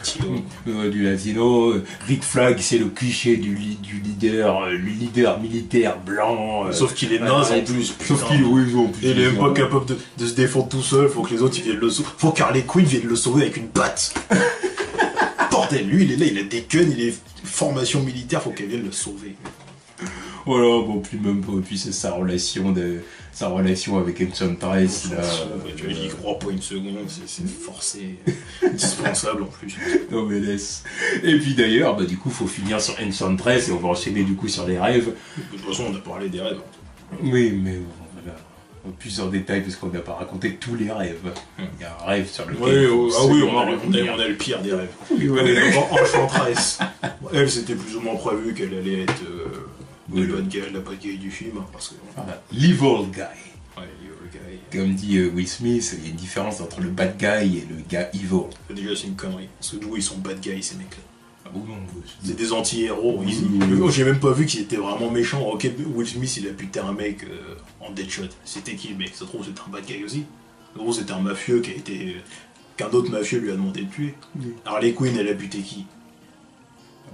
Du latino. Rick Flag, c'est le cliché du leader militaire blanc. Sauf qu'il est naze en plus, Sauf putain. qu'il oui, en plus. Et il est même pas capable de se défendre tout seul, faut que les autres ils viennent le sauver. Faut qu'Harley Quinn vienne le sauver avec une patte. Bordel, lui il est là, il a des guns, il est formation militaire, faut qu'elle vienne le sauver. Voilà, bon, puis c'est sa relation avec Enchantress, là. Tu y crois pas une seconde, c'est forcé, indispensable en plus. Non mais laisse. Et puis d'ailleurs, bah du coup, faut finir sur Enchantress et on va enchaîner du coup sur les rêves. De toute façon, on a parlé des rêves. Oui, mais voilà. Plus en détail parce qu'on n'a pas raconté tous les rêves. Il y a un rêve sur lequel. Oui, on on a le pire des rêves. Oui, voilà. Enchantress. Elle, c'était plus ou moins prévu qu'elle allait être Oui, la bad guy du film, hein, parce que... Voilà. L'evil guy. Ouais, le gars, Comme dit Will Smith, il y a une différence entre le bad guy et le gars evil. déjà, c'est une connerie. Parce que d'où ils sont bad guys, ces mecs-là. Ah bon, non, C'est des anti-héros. J'ai même pas vu qu'ils étaient vraiment méchants. Ok, Will Smith, il a buté un mec en Deadshot. C'était qui le mec? Ça se trouve, c'était un bad guy aussi. Ça se trouve, c'était un mafieux qu'un autre mafieux lui a demandé de tuer. Oui. Harley Quinn, elle a buté qui?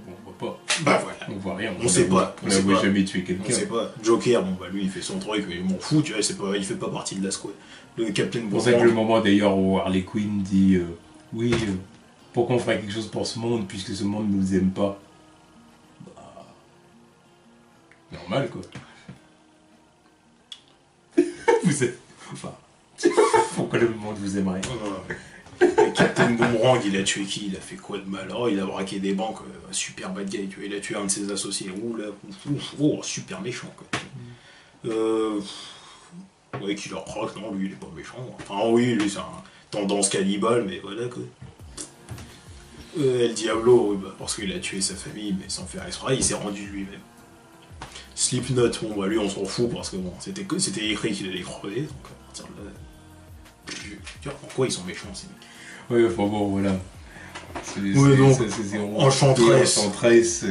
Bon, on voit pas. Bah voilà. On voit rien. On sait pas. On n'a jamais tué On quelqu'un. sait pas. Joker, bon bah lui, il fait son truc, il m'en fout, tu vois, il fait pas partie de la squad. Le Captain C'est pour ça que le moment d'ailleurs où Harley Quinn dit oui, pourquoi on ferait quelque chose pour ce monde puisque ce monde ne nous aime pas. Bah, Normal, quoi. Vous êtes... Enfin... Pourquoi le monde vous aimerait? Captain Boomerang, il a tué qui? Il a fait quoi de mal? Oh, il a braqué des banques, un super bad guy, tu vois. Il a tué un de ses associés. Ouh là, oh, super méchant, quoi. Ouais, Killer Croc, non, lui, il est pas méchant. Enfin, oui, lui, c'est un tendance cannibale, mais voilà, quoi. El Diablo, oui, bah, parce qu'il a tué sa famille, mais sans faire exprès, il s'est rendu lui-même. Slipknot, bon, bah, lui, on s'en fout, parce que bon, c'était écrit qu'il allait crever, donc à partir de là... Tu vois, pourquoi ils sont méchants, ces mecs? Ouais, enfin bon, voilà. Oui, donc, Enchantress. Enchantress,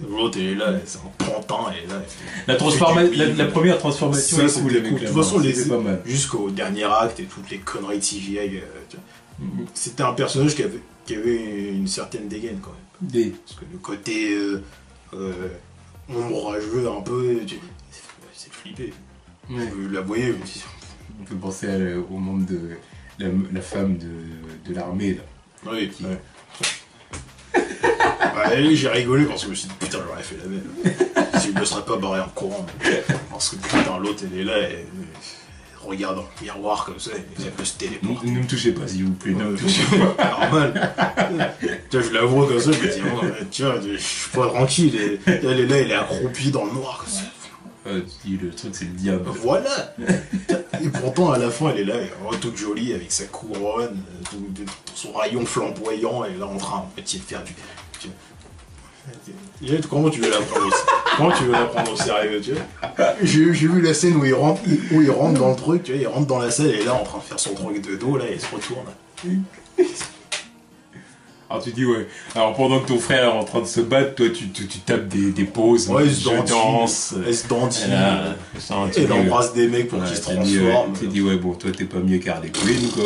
l'autre, elle est là, c'est un pantin, elle est là. La première transformation, ça, cool, de toute façon, pas mal. Jusqu'au dernier acte et toutes les conneries de CGI, c'était un personnage qui avait une certaine dégaine, quand même. Parce que le côté ombrageux, un peu, c'est flippé. Vous la voyez, on peut penser au membre de la femme de l'armée, là. Oui, ouais. Ouais, j'ai rigolé parce que je me suis dit putain, j'aurais fait la même. Si je ne me serais pas barré en courant. Parce que putain, l'autre elle est là, elle regarde dans le miroir comme ça, elle peut se téléporter. Ne me touchez pas, s'il vous plaît, ne me touchez pas. Normal. Tu vois, je la vois comme ça, je me dis, oh, tiens, je suis pas tranquille. Elle est là, elle est accroupie dans le noir comme ça. Tu dis, le truc, c'est le diable. Voilà. Et pourtant, à la fin, elle est là, elle est toute jolie avec sa couronne, son rayon flamboyant, elle est là en train de faire du. Comment tu veux la prendre Comment tu veux la prendre au sérieux, tu vois? J'ai vu la scène où il rentre dans le truc, tu vois, il rentre dans la salle et est là en train de faire son truc de dos, là, et il se retourne. Alors tu dis ouais. Alors pendant que ton frère est en train de se battre, toi tu tapes des pauses, ouais, je danse, elle se dandine, elle embrasse des mecs pour qu'ils se transforment. Tu dis ouais bon, toi t'es pas mieux qu'Harley Quinn quoi.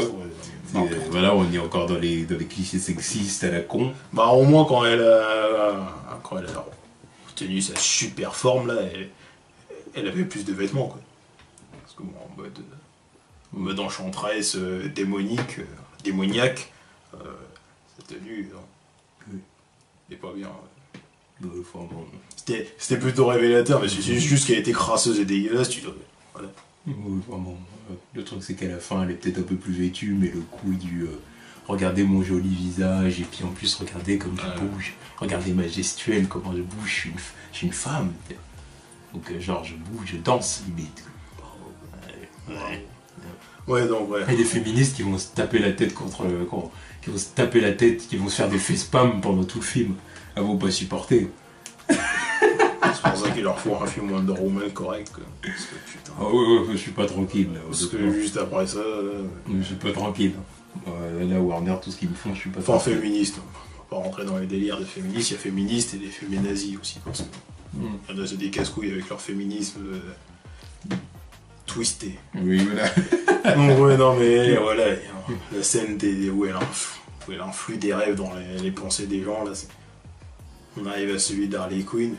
Voilà, on est encore dans les clichés sexistes à la con. Bah au moins quand elle a obtenu sa super forme là, elle avait plus de vêtements quoi. Parce que bon, en mode enchantresse démoniaque, sa tenue, c'est pas bien. Enfin, bon. C'était plutôt révélateur, mais c'est juste qu'elle était crasseuse et dégueulasse, tu dois. Voilà. Oui, enfin, bon. Le truc c'est qu'à la fin elle est peut-être un peu plus vêtue, mais le coup du regardez mon joli visage, et puis en plus regardez comme je bouge, regardez ma gestuelle, comment je bouge, je suis une femme. Donc genre je bouge, je danse limite. Ouais, donc ouais. Et des féministes qui vont se taper la tête qui vont se taper la tête, qui vont se faire des facepalms pendant tout le film. Elles vont pas supporter. C'est pour ça qu'il leur faut un film Wonder Woman correct. Quoi. Parce que putain. Ah ouais, je suis pas tranquille. Là, parce que juste après ça. Je suis pas tranquille. Là, Warner, tout ce qu'ils me font, je suis pas tranquille. Enfin, féministe. On va pas rentrer dans les délires de féministes. Il y a féministes et des féminazis aussi. Parce que il y en a des casse-couilles avec leur féminisme twisté. Oui, voilà. Donc, ouais, non, mais voilà. La scène où elle influe des rêves dans les pensées des gens, là, on arrive à celui d'Harley Quinn.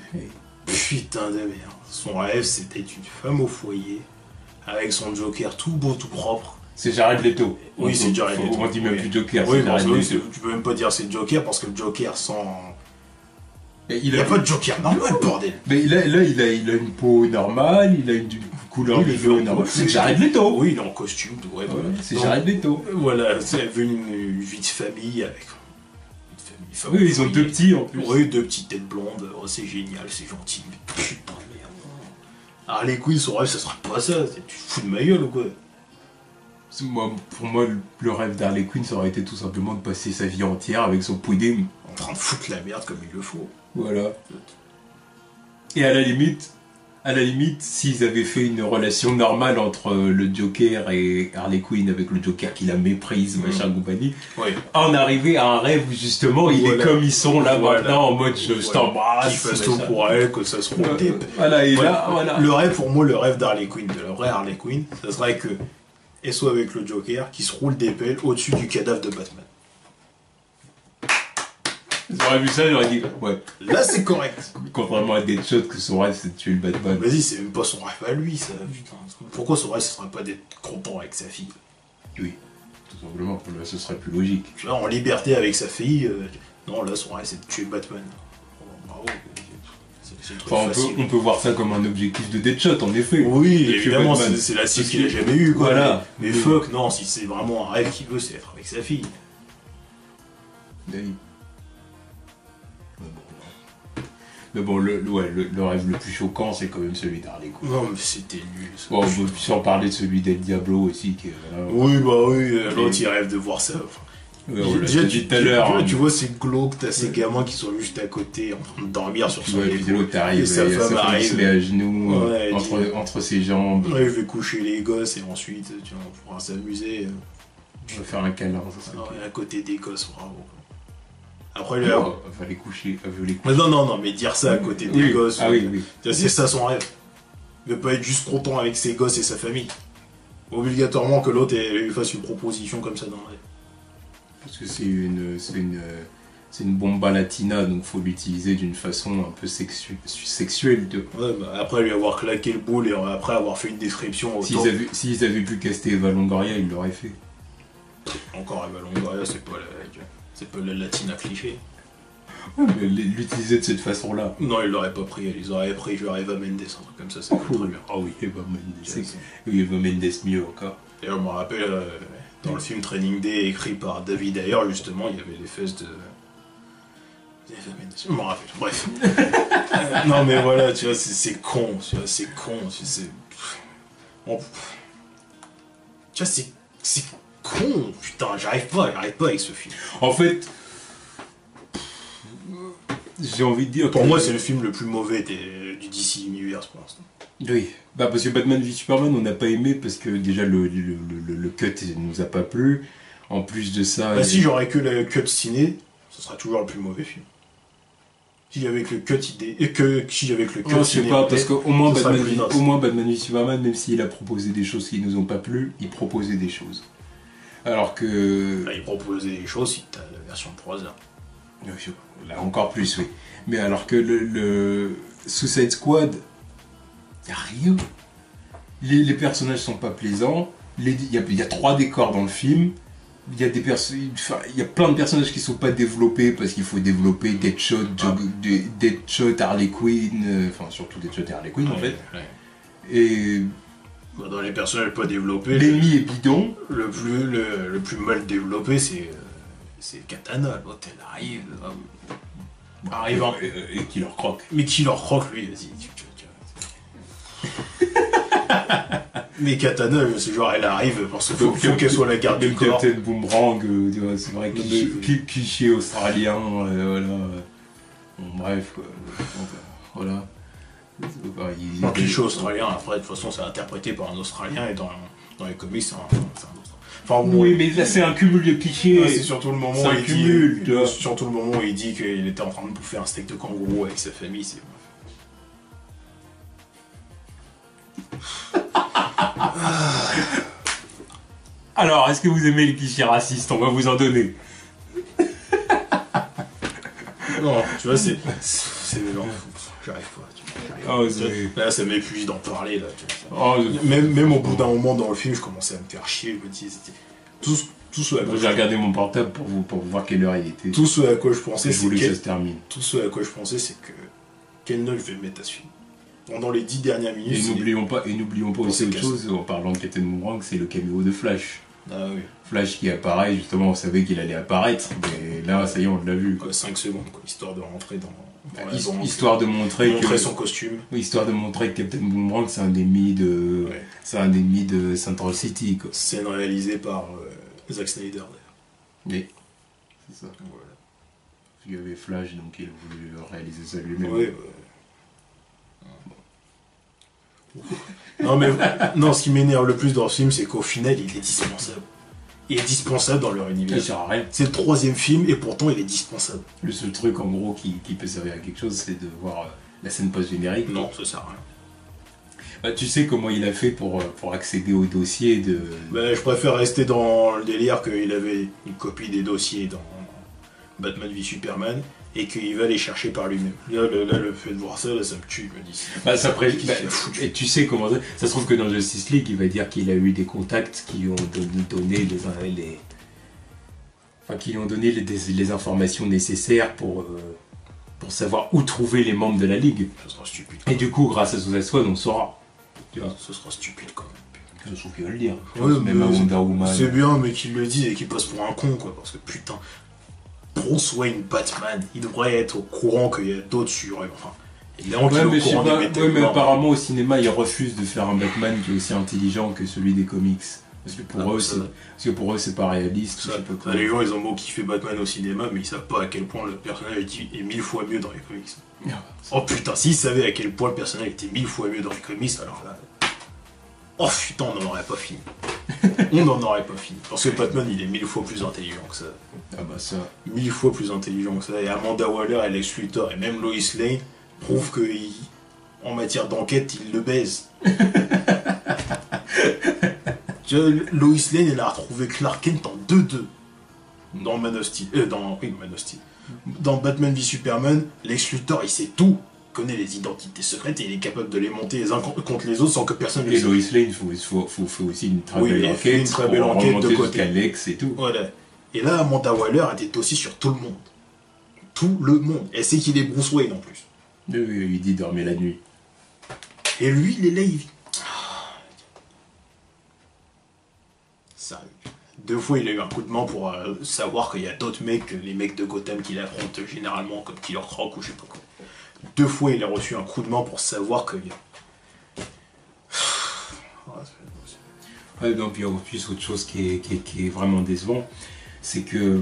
Putain de merde. Son rêve, c'était une femme au foyer, avec son Joker tout beau, tout propre. C'est Jared Leto. Oui, c'est Jared Leto. On dit même plus Joker. Oui, parce que tu peux même pas dire c'est Joker, parce que le Joker sans... Il a pas de Joker normal, bordel. Mais là, il a une peau normale, il a une couleur de cheveux normale. C'est Jared Leto. Oui, il est en costume. Ouais, c'est Jared Leto. Voilà, elle veut une vie de famille avec... Oui, ils ont deux petits en plus. Oui, deux petites têtes blondes. Oh, c'est génial, c'est gentil. Mais putain de merde. Harley Quinn, son rêve, ça sera pas ça. Tu te fous de ma gueule ou quoi? Pour moi, le rêve d'Harley Quinn, ça aurait été tout simplement de passer sa vie entière avec son pudding. En train de foutre la merde comme il le faut. Voilà. Et à la limite, s'ils avaient fait une relation normale entre le Joker et Harley Quinn, avec le Joker qui la méprise, machin, compagnie, on arrivait à un rêve où justement il est comme ils sont là maintenant, en mode je t'embrasse. Qu'il fasse tout pour elle, que ça se roule des... Voilà, et là, voilà. Le rêve, pour moi, le rêve d'Harley Quinn, de la vraie Harley Quinn, ça serait que elle soit avec le Joker qui se roule des pelles au-dessus du cadavre de Batman. J'aurais vu ça, j'aurais dit ouais. Là c'est correct. Contrairement à Deadshot, que son rêve c'est de tuer le Batman. Vas-y, c'est même pas son rêve à lui, ça. Putain. Pourquoi son rêve ce serait pas d'être content avec sa fille? Oui, tout simplement, là ce serait plus logique. Tu vois, en liberté avec sa fille, non, là son rêve c'est de tuer Batman. Oh, bravo. C'est le truc Enfin, facile. on peut voir ça comme un objectif de Deadshot, en effet. Oui, De évidemment, Batman. c'est la cible Parce qu'il a que- jamais eu, quoi. Voilà. Mais fuck, non, si c'est vraiment un rêve qu'il veut, c'est être avec sa fille. Oui. Mais bon, le rêve le plus choquant, c'est quand même celui d'Harley Quinn. Non, mais c'était nul. Ça. Bon, on peut sans parler de celui d'El Diablo aussi, qui est... Oui, bah oui, l'autre il rêve de voir ça. Enfin, on l'a déjà, dit tout à l'heure. Hein. tu vois, c'est glauque, t'as ces gamins qui sont juste à côté en train de dormir sur son Ouais, puis épaule. l'autre t'arrives, Et sa il y a femme sa femme qui arrive. se met à genoux, Ouais, entre ses jambes. Ouais, je vais coucher les gosses et ensuite, tu vois, on pourra s'amuser. On va faire un câlin, ça serait À côté des gosses, bravo. Après, cool. là. Non, elle va les coucher, elle veut les coucher. Mais non, mais dire ça à côté des Oui. gosses. Ah oui, oui. C'est ça son rêve. De pas être juste content avec ses gosses et sa famille. Obligatoirement que l'autre lui fasse une proposition comme ça dans le rêve. Parce que c'est une bomba latina, donc faut l'utiliser d'une façon un peu sexuelle. Ouais, bah après lui avoir claqué le boule et après avoir fait une description autant... S'ils avaient pu caster Eva Longoria, ils l'auraient fait. Encore Eva Longoria, c'est pas la latina cliché. Ouais, mais l'utiliser de cette façon-là. Non, ils l'auraient pas pris, ils auraient pris genre Eva Mendes, un truc comme ça, c'est très bien. Ah oui, Eva Mendes. C'est- Oui, Eva Mendes mieux encore. Et on me rappelle, dans le film Training Day, écrit par David Ayer, justement, il y avait les fesses de... Eva Mendes. Je m'en rappelle, bref. Non mais voilà, tu vois, c'est con, tu vois, c'est con, c'est... Tu vois, c'est con, putain, j'arrive pas avec ce film. En fait, j'ai envie de dire. Pour moi, c'est le film le plus mauvais du DC Universe pour l'instant. Oui, bah parce que Batman v Superman, on n'a pas aimé parce que déjà le cut nous a pas plu. En plus de ça. Bah, si j'aurais que le cut ciné, ce sera toujours le plus mauvais film. Si j'avais que le cut idée. Et que si j'avais que le cut Je sais ciné. pas, parce qu'au moins, ce sera le plus noce. Au moins Batman v Superman, même s'il a proposé des choses qui nous ont pas plu, il proposait des choses. Alors que. Là, il proposait des choses si t'as la version 3 heures. Là, encore plus, oui. Mais alors que le Suicide Squad, y a rien. Les personnages sont pas plaisants. Il y a 3 décors dans le film. Il y a plein de personnages qui sont pas développés parce qu'il faut développer Deadshot, Deadshot, Harley Quinn, enfin surtout Deadshot et Harley Quinn en fait. Ouais. Et Dans les personnages pas développés, l'ennemi est bidon. le plus mal développé, c'est Katana. L'autre, elle arrive. Arrivant. Et qui leur croque. Mais qui leur croque, lui, vas-y. Mais Katana, c'est genre, elle arrive parce qu'il faut qu'elle soit la garde du Même corps. Captain Boomerang, tu vois, c'est vrai, Mais- cliché australien, voilà. Bon, bref, quoi. Voilà. C'est pareil, Un cliché australien, après, de toute façon, c'est interprété par un Australien et dans les comics, c'est un autre. Enfin, bon, Oui, mais là, c'est un cumul de clichés. ouais, c'est surtout le moment C'est où un il cumul, dit, tu vois. surtout le moment où il dit qu'il était en train de bouffer un steak de kangourou avec sa famille, c'est... Alors, est-ce que vous aimez les clichés racistes? On va vous en donner. Non, tu vois, c'est... Non, j'arrive pas, j'arrive pas. Oh, c'est- Là, ça m'épuise d'en parler, là. Tu vois. Oh, Même au bout d'un moment dans le film, je commençais à me faire chier, je me disais, c'était... Tout ce à quoi j'ai regardé mon portable pour voir quelle heure il était. Tout ce à quoi je pensais, Je c'est voulais que ça que... se termine. Tout ce à quoi je pensais, c'est que... Quelle note je vais mettre à ce film? Pendant les 10 dernières minutes... Et c'est- n'oublions pas aussi autre casse. chose, en parlant de Captain Boomerang, c'est le caméo de Flash. Ah oui. Flash qui apparaît, justement, on savait qu'il allait apparaître, mais là, ça y est, on l'a vu. Quoi. 5 secondes, quoi, histoire de rentrer dans la His- banque, Histoire de montrer montrer que... son costume. Oui, histoire de montrer que Captain Boomerang, c'est un ennemi de... Ouais. C'est un ennemi de Central City, quoi. Scène réalisée par Zack Snyder, d'ailleurs. Oui, c'est ça. Voilà. Il y avait Flash, donc il a voulu réaliser ça lui-même. Ouais, non, mais non, ce qui m'énerve le plus dans ce film, c'est qu'au final, il est dispensable. Il est dispensable dans leur Il univers. sert à rien. C'est le 3e film et pourtant il est dispensable. Le seul truc, en gros, qui peut servir à quelque chose, c'est de voir la scène post-générique. Non, ça sert à rien. Bah, tu sais comment il a fait pour accéder au dossier de... Bah, je préfère rester dans le délire qu'il avait une copie des dossiers dans Batman v Superman et qu'il va les chercher par lui-même. Là, le fait de voir ça, là, ça me tue, je me dis. Bah, ça Qu'est-ce qu'il a foutu et tu sais comment ça se trouve que dans Justice League, il va dire qu'il a eu des contacts qui lui ont donné les informations nécessaires pour pour savoir où trouver les membres de la Ligue. Ce sera stupide. Et du coup, grâce à Suicide Squad, on saura. Tu vois. Ce sera stupide quand même. Je trouve qu'il va le dire. Ouais, même à Wonder Woman. C'est bien, mais qu'il le dise et qu'il passe pour un con, quoi. Parce que putain, Bruce Wayne, Batman, il devrait être au courant qu'il y a d'autres sur. Enfin, évidemment qu'il est au courant des méthodes. Ouais, mais apparemment au cinéma, ils refusent de faire un Batman qui est aussi intelligent que celui des comics. Parce que pour eux, c'est pas réaliste. Ça, les gens, ils ont beau kiffer Batman au cinéma, mais ils savent pas à quel point le personnage est 1000 fois mieux dans les comics. Oh putain, s'ils savaient à quel point le personnage était 1000 fois mieux dans les comics, alors là. Oh putain, on n'en aurait pas fini. On n'en aurait pas fini. Parce que Batman, il est 1000 fois plus intelligent que ça. Ah bah ça. 1000 fois plus intelligent que ça. Et Amanda Waller et Lex Luthor et même Lois Lane prouvent que, en matière d'enquête, ils le baisent. Lois Lane, elle a retrouvé Clark Kent en 2-2 dans Man of Steel. Man of Steel. Dans Batman v Superman, Lex Luthor, il sait tout. Il connaît les identités secrètes et il est capable de les monter les uns contre les autres sans que personne ne le sache. Et Lois Lane faut aussi une très belle enquête. Une très belle enquête de côté. Jusqu'à Lex et tout. Voilà. Et là, Amanda Waller, elle était aussi sur tout le monde. Tout le monde. Elle sait qu'il est Bruce Wayne en plus. Il dit dormir la nuit. Et lui, il est là, il vit. Sérieux. 2 fois, il a eu un coup de main pour savoir qu'il y a d'autres mecs, les mecs de Gotham qu'il affronte généralement, comme Killer Croc ou je sais pas quoi. 2 fois, il a reçu un coup de main pour savoir qu'il y a... Ouais, donc, il y a en plus autre chose qui est vraiment décevant, c'est que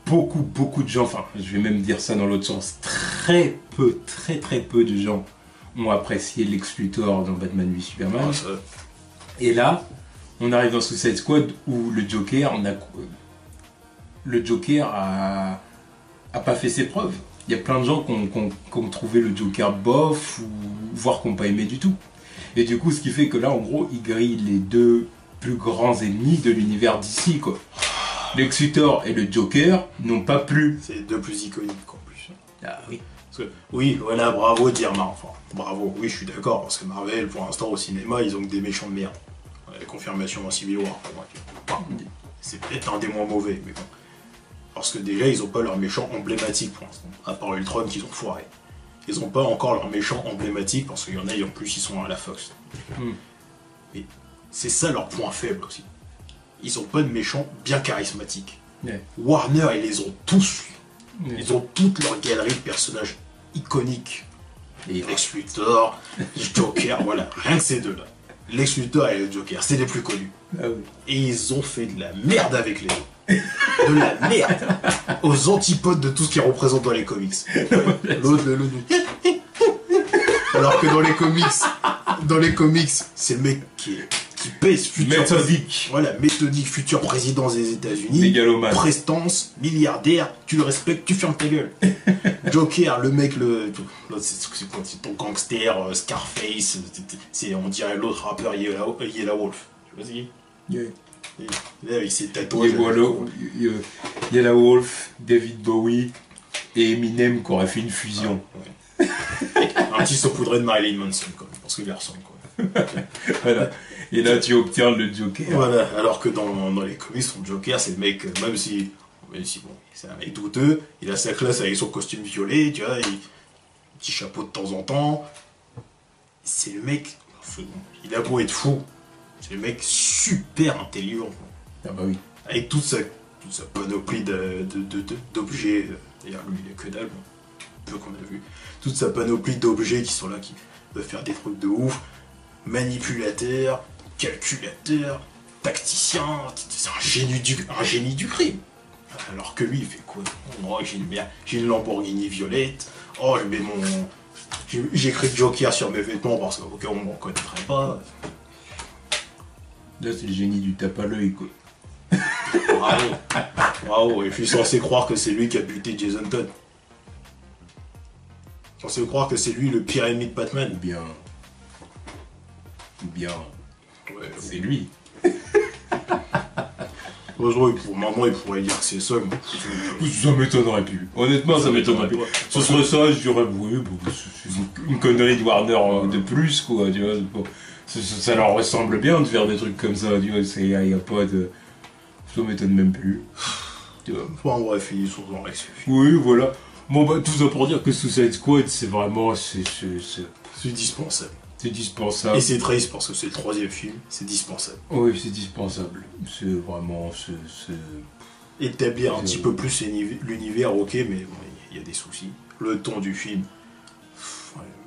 beaucoup de gens, enfin, je vais même dire ça dans l'autre sens, très peu de gens ont apprécié Lex Luthor dans Batman v Superman. Et là, on arrive dans Suicide Squad où le Joker a pas fait ses preuves. Il y a plein de gens qui ont trouvé le Joker bof, ou voire qui n'ont pas aimé du tout. Et du coup, ce qui fait que là, en gros, il grille les 2 plus grands ennemis de l'univers d'ici, quoi. Lex Luthor et le Joker n'ont pas plu. C'est les 2 plus iconiques, en plus. Ah oui. Parce que, oui, voilà, bravo Dirma, enfin, bravo, oui, je suis d'accord, parce que Marvel, pour l'instant, au cinéma, ils ont que des méchants de merde. La confirmation en Civil War, pour moi. C'est peut-être un des moins mauvais, mais bon. Parce que déjà, ils ont pas leur méchant emblématique pour l'instant, à part Ultron qu'ils ont foiré. Ils ont pas encore leur méchant emblématique, parce qu'il y en a, en plus, ils sont à la Fox. Mais c'est ça leur point faible aussi. Ils ont pas de méchants bien charismatiques. Warner, ils les ont tous. Ils ont toute leur galerie de personnages iconiques. Lex Luthor, Joker, voilà, rien que ces 2-là. Lex Luthor et le Joker, c'est les plus connus. Ah oui. Et ils ont fait de la merde avec les deux. De la merde. Aux antipodes de tout ce qu'ils représentent dans les comics. L'autre. Alors que dans les comics, c'est le mec qui pèse futur. Méthodique. Voilà, méthodique, futur président des États-Unis. Mégalomane. Prestance, milliardaire, tu le respectes, tu fermes ta gueule. Joker, le mec, c'est ton gangster, Scarface, on dirait l'autre rappeur Yellow Wolf. Tu vois ce qu'il Là, il s'est tatoué. Yellow Wolf, David Bowie et Eminem qui auraient fait une fusion. Ouais. Un petit saupoudré de Marilyn Manson, quand même, parce qu'il les ressemble. Voilà. Et là, tu obtiens le Joker. Voilà, alors que dans les comics, son Joker, c'est le mec, même si bon, c'est un mec douteux, il a sa classe avec son costume violet, tu vois, petit chapeau de temps en temps. C'est le mec, il a beau être fou, c'est le mec super intelligent. Ah bah oui. Avec toute sa panoplie d'objets, d'ailleurs lui il a que dalle, peu qu'on a vu, toute sa panoplie d'objets qui sont là, qui peuvent faire des trucs de ouf, manipulateur, calculateur, tacticien, c'est un génie du crime. Alors que lui, il fait quoi? Oh, j'ai une Lamborghini violette. Oh, j'écris Joker sur mes vêtements parce qu'au cas où on m'en connaîtrait pas. Là, c'est le génie du tape à l'œil, quoi. Bravo. Et je suis censé croire que c'est lui qui a buté Jason Todd. Censé croire que c'est lui le pire ennemi de Batman. Bien. Ouais, c'est lui. Maintenant, il pourrait dire que c'est ça. Ça m'étonnerait plus. Honnêtement, ça m'étonnerait plus. Ce serait ça, je dirais, oui, c'est une connerie de Warner de plus, quoi. Tu vois, ça leur ressemble bien de faire des trucs comme ça. Tu vois, il n'y a pas de. Ça m'étonne même plus. Tu vois. Enfin, bref, ils sont dans l'excès. Oui, voilà. Bon, bah, tout ça pour dire que Suicide Squad, c'est vraiment. C'est dispensable. C'est dispensable. Et c'est triste parce que c'est le 3e film, c'est dispensable. Oui, c'est dispensable. C'est vraiment. Établir un petit peu plus l'univers, ok, mais bon, il y a des soucis. Le ton du film.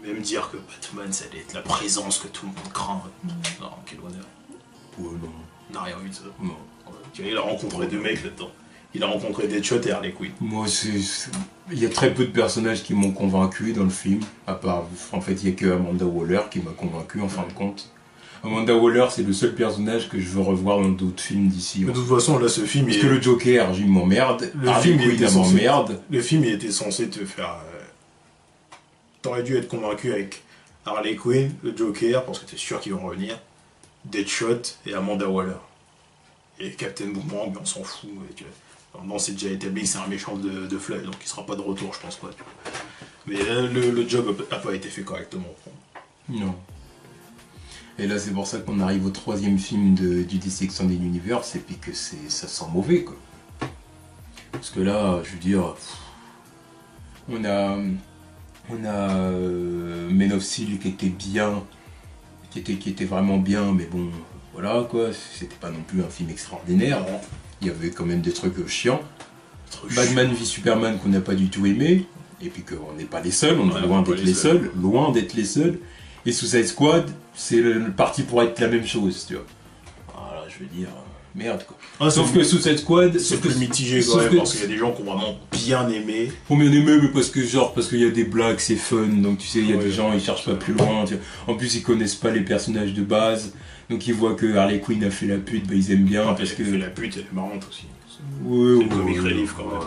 Même dire que Batman, ça allait être la présence que tout le monde craint. Non, quel honneur. Ouais, non. On n'a rien vu de ça. Non. Il a rencontré 2 mecs là-dedans. Il a rencontré Deadshot et Harley Quinn. Moi, il y a très peu de personnages qui m'ont convaincu dans le film. À part, en fait, il n'y a que Amanda Waller qui m'a convaincu en fin de compte. Amanda Waller, c'est le seul personnage que je veux revoir dans d'autres films d'ici. De toute façon, là, ce film. Parce que le Joker, il m'emmerde. Harley Quinn, m'emmerde. Le film, il était censé te faire. T'aurais dû être convaincu avec Harley Quinn, le Joker, parce que t'es sûr qu'ils vont revenir, Deadshot et Amanda Waller. Et Captain Boomerang, on s'en fout. Non, c'est déjà établi que c'est un méchant de Flash, donc il sera pas de retour, je pense pas. Mais le job a pas été fait correctement. Non. Et là, c'est pour ça qu'on arrive au 3e film du DC Extended Universe, et puis que ça sent mauvais, quoi. Parce que là, je veux dire, on a Men of Steel qui était bien, qui était vraiment bien, mais bon, voilà quoi, c'était pas non plus un film extraordinaire. Il y avait quand même des trucs chiants. Batman v Superman qu'on n'a pas du tout aimé, et puis qu'on n'est pas les seuls, on est loin d'être les seuls. Et Suicide Squad, c'est le parti pour être la même chose, tu vois. Voilà, je veux dire, merde quoi. Ah, sauf que Suicide Squad, c'est plus mitigé quand même, parce qu'il y a des gens qui ont vraiment bien aimé. Mais parce qu'il y a des blagues, c'est fun, donc tu sais, il y a des gens, ils cherchent pas plus loin. Tu vois. En plus, ils connaissent pas les personnages de base, donc ils voient que Harley Quinn a fait la pute, bah ils aiment bien. Parce que fait la pute, elle est marrante aussi. Ouais, c'est comic relief quand même.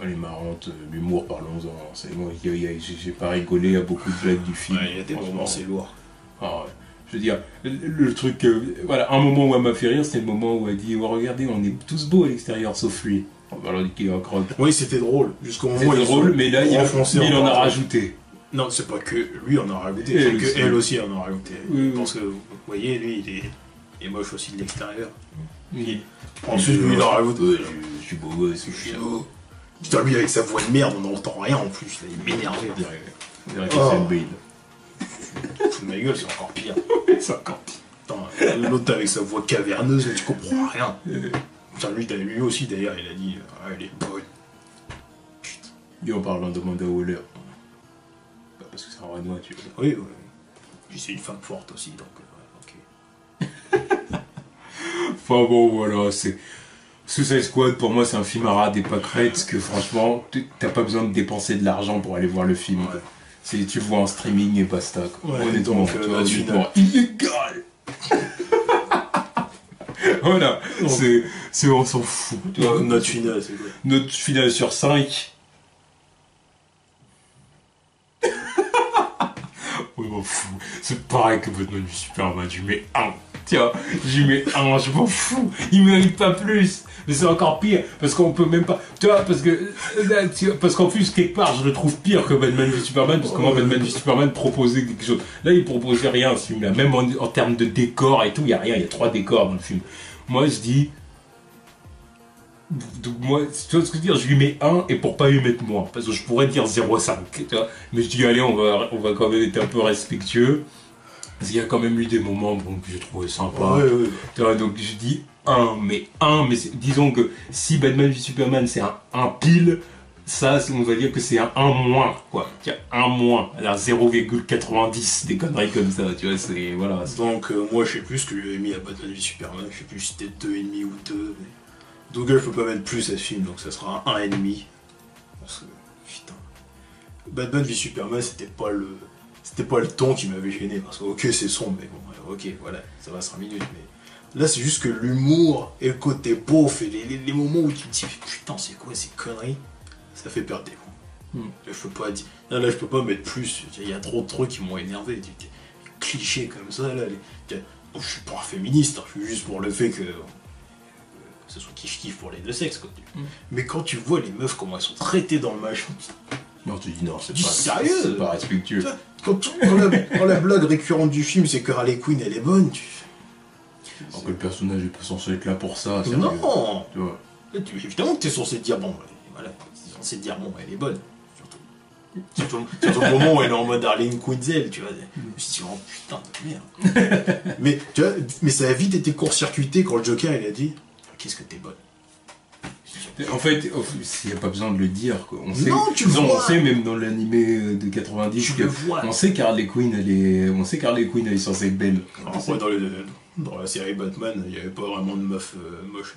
Elle est marrante, l'humour, parlons-en. C'est moi, j'ai pas rigolé à beaucoup de blagues du film. Ouais, il y a des moments, c'est lourd. Ah ouais. Je veux dire, le truc, voilà, un moment où elle m'a fait rire, c'est le moment où elle dit, oh, regardez, on est tous beaux à l'extérieur, sauf lui. Alors, qu'il est en croque. Oui, c'était drôle, jusqu'au moment où c'était drôle, mais là, il en a rajouté. Non, c'est pas que lui en a rajouté, c'est que elle aussi en a rajouté. Oui, parce que, vous voyez, lui, il est moche aussi de l'extérieur. Oui. Ensuite, lui, il en rajoute. Je suis beau gosse, je suis beau. Putain, lui, avec sa voix de merde, on n'entend rien en plus, là, il m'énervait. On dirait que c'est une bide. Fous de ma gueule, c'est encore pire. C'est encore pire. Attends, l'autre avec sa voix caverneuse, tu comprends rien. Putain, lui aussi, d'ailleurs, il a dit, ah, elle est bonne. Putain. Et en parlant d'Amanda Waller. Bah, parce que c'est un Renoir, tu vois. Oui. Puis c'est une femme forte aussi, donc, ok. Enfin bon, voilà, c'est... Suicide Squad, pour moi, c'est un film à ras des pâquerettes, que franchement, t'as pas besoin de dépenser de l'argent pour aller voir le film. Ouais. Tu le vois en streaming et basta. Quoi. Ouais, honnêtement, donc, honnêtement, illégal. Voilà, c'est on s'en fout. Note finale, c'est quoi? Note finale sur 5. Oui, m'en fous. C'est pareil que Batman v Superman, je mets 1. Tiens, j'y mets 1, je m'en fous. Il mérite pas plus. Mais c'est encore pire, parce qu'on peut même pas... Tu vois, parce qu'en plus, quelque part, je le trouve pire que Batman v Superman, parce que moi, Batman v Superman proposait quelque chose. Là, il proposait rien, ce film-là. Même en termes de décor et tout, il n'y a rien, il y a 3 décors dans le film. Moi, je dis... Donc moi, tu vois ce que je veux dire, je lui mets 1 et pour pas lui mettre moins, parce que je pourrais dire 0,5, tu vois. Mais je dis, allez, on va quand même être un peu respectueux. Parce qu'il y a quand même eu des moments bon, que j'ai trouvé sympa. Ouais. Tu vois, donc je dis 1, mais disons que si Batman v Superman c'est un pile, ça on va dire que c'est un 1 moins, quoi. Tiens, 1 moins, alors 0,90, des conneries comme ça, tu vois, c'est... Voilà. Donc moi je sais plus ce que j'avais mis à Batman v Superman, je sais plus si c'était 2,5 ou 2, mais... Donc je peux pas mettre plus à ce film, donc ça sera un 1,5. Parce que, putain... Batman v Superman c'était pas le ton qui m'avait gêné, parce que ok c'est sombre, mais bon, ok, voilà, ça va 5 minutes, mais... Là c'est juste que l'humour et le côté beauf et les moments où tu te dis putain c'est quoi ces conneries, ça fait perdre des mots. Là je peux pas dire... Là je peux pas mettre plus, il y a trop de trucs qui m'ont énervé, des clichés comme ça, là, bon, je suis pas un féministe, hein, je suis juste pour le fait que ce soit kiff-kiff pour les deux sexes, quoi. Mais quand tu vois les meufs comment elles sont traitées dans le machin, non, tu dis non, c'est pas sérieux, c'est pas respectueux. Quand la blague récurrente du film, c'est que Harley Quinn, elle est bonne, alors que le personnage est pas censé être là pour ça. Non. Tu vois. Évidemment que t'es censé te dire, bon, voilà, t'es censé te dire, bon, elle est bonne. Surtout le moment où elle est en mode Harley Quinzel, tu vois. Je me suis dit, oh putain de merde. mais, tu vois, mais ça a vite été court-circuité quand le Joker il a dit, qu'est-ce que t'es bonne. En fait, il n'y a pas besoin de le dire. Quoi. On sait, non, tu le vois. On sait même dans l'animé de 90 tu le vois. On sait qu'Harley Quinn, elle est censée être belle. Après, dans la série Batman, il n'y avait pas vraiment de meuf moche.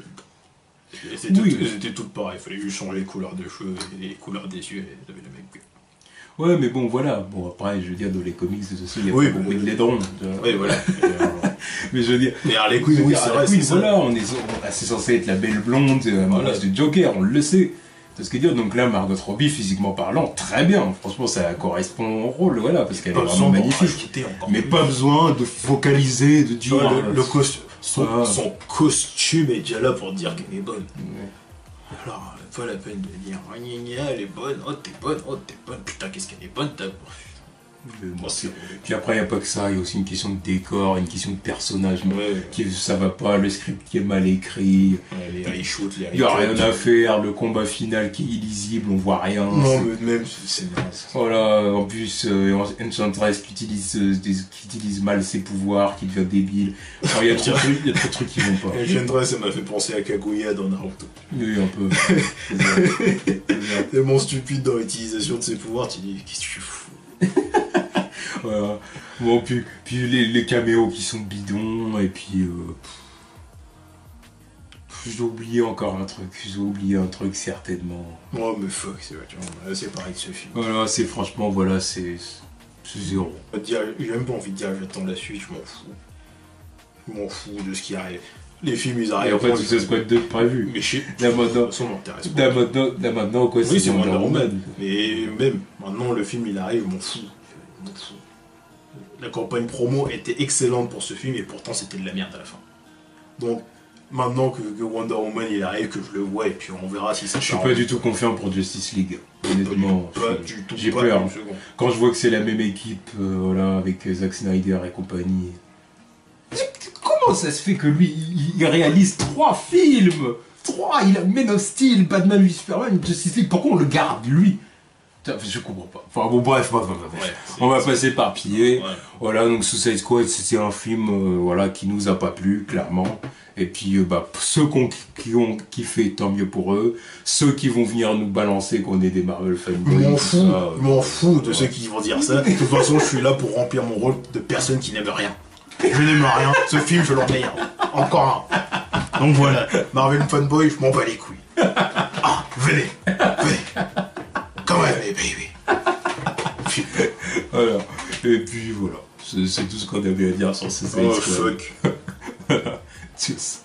Elles étaient toutes pareilles. Il fallait juste changer les couleurs de cheveux et les couleurs des yeux. Et elles avaient le même. Ouais, mais bon, voilà. Bon, après, je veux dire, dans les comics, il y a pas beaucoup de laidrons. Oui, voilà. Mais je veux dire... Mais Harley Quinn, oui, c'est vrai, c'est ça. Voilà, c'est censé être la belle blonde, voilà. Du Joker, on le sait. C'est ce que dire. Donc là, Margot Robbie, physiquement parlant, très bien. Franchement, ça correspond au rôle, voilà, parce qu'elle est vraiment magnifique. Mais pas besoin de focaliser, de dire... Son costume est déjà là pour dire qu'elle est bonne. Ouais. Alors, pas la peine de dire elle est bonne, oh t'es bonne, putain qu'est-ce qu'elle est bonne ta... Puis après, il n'y a pas que ça, il y a aussi une question de décor, une question de personnage. Ça va pas, le script qui est mal écrit. Les reshoots, il n'y a rien à faire, le combat final qui est illisible, on voit rien. Non, mais même, c'est voilà, en plus, Enchantress qui utilise mal ses pouvoirs, qui devient débile. Alors, il y a trop de trucs qui vont pas. Enchantress, ça m'a fait penser à Kaguya dans Naruto. Oui, un peu. C'est tellement stupide dans l'utilisation de ses pouvoirs, tu dis, qu'est-ce que tu fous? Voilà. Bon, puis les caméos qui sont bidons, et puis j'ai oublié encore un truc, certainement. Oh mais fuck, c'est pareil de ce film. Voilà, c'est franchement, voilà, c'est zéro. J'ai même pas envie de dire j'attends la suite, je m'en fous de ce qui arrive. Les films ils arrivent. Et en fait, Suicide Squad 2 prévu. Mais là maintenant, quoi, oui, c'est Wonder Woman. Mais même, maintenant le film il arrive, je m'en fous. La campagne promo était excellente pour ce film et pourtant c'était de la merde à la fin. Donc maintenant que Wonder Woman il arrive, que je le vois et puis on verra si ça. Je suis pas du tout confiant pour Justice League. Honnêtement, j'ai peur. Quand je vois que c'est la même équipe, voilà, avec Zack Snyder et compagnie. Comment ça se fait que lui, il réalise 3 films? 3, il a Man of Steel, Batman v Superman, Justice League, pourquoi on le garde lui? Je comprends pas. Enfin bon, bref, on va pas s'éparpiller. Ouais. Voilà, donc Suicide Squad, c'était un film voilà, qui nous a pas plu, clairement. Et puis, ceux qui ont kiffé, tant mieux pour eux. Ceux qui vont venir nous balancer qu'on est des Marvel fanboys. Je m'en fous de ceux qui vont dire ça. De toute façon, je suis là pour remplir mon rôle de personne qui n'aime rien. Je n'aime rien. Ce film, je l'emmerde. Encore un. Donc voilà, Marvel fanboy, je m'en bats les couilles. Ah, venez. Come on, baby. Voilà. Et puis voilà. C'est tout ce qu'on avait à dire sur ces Oh fuck. Tchuss.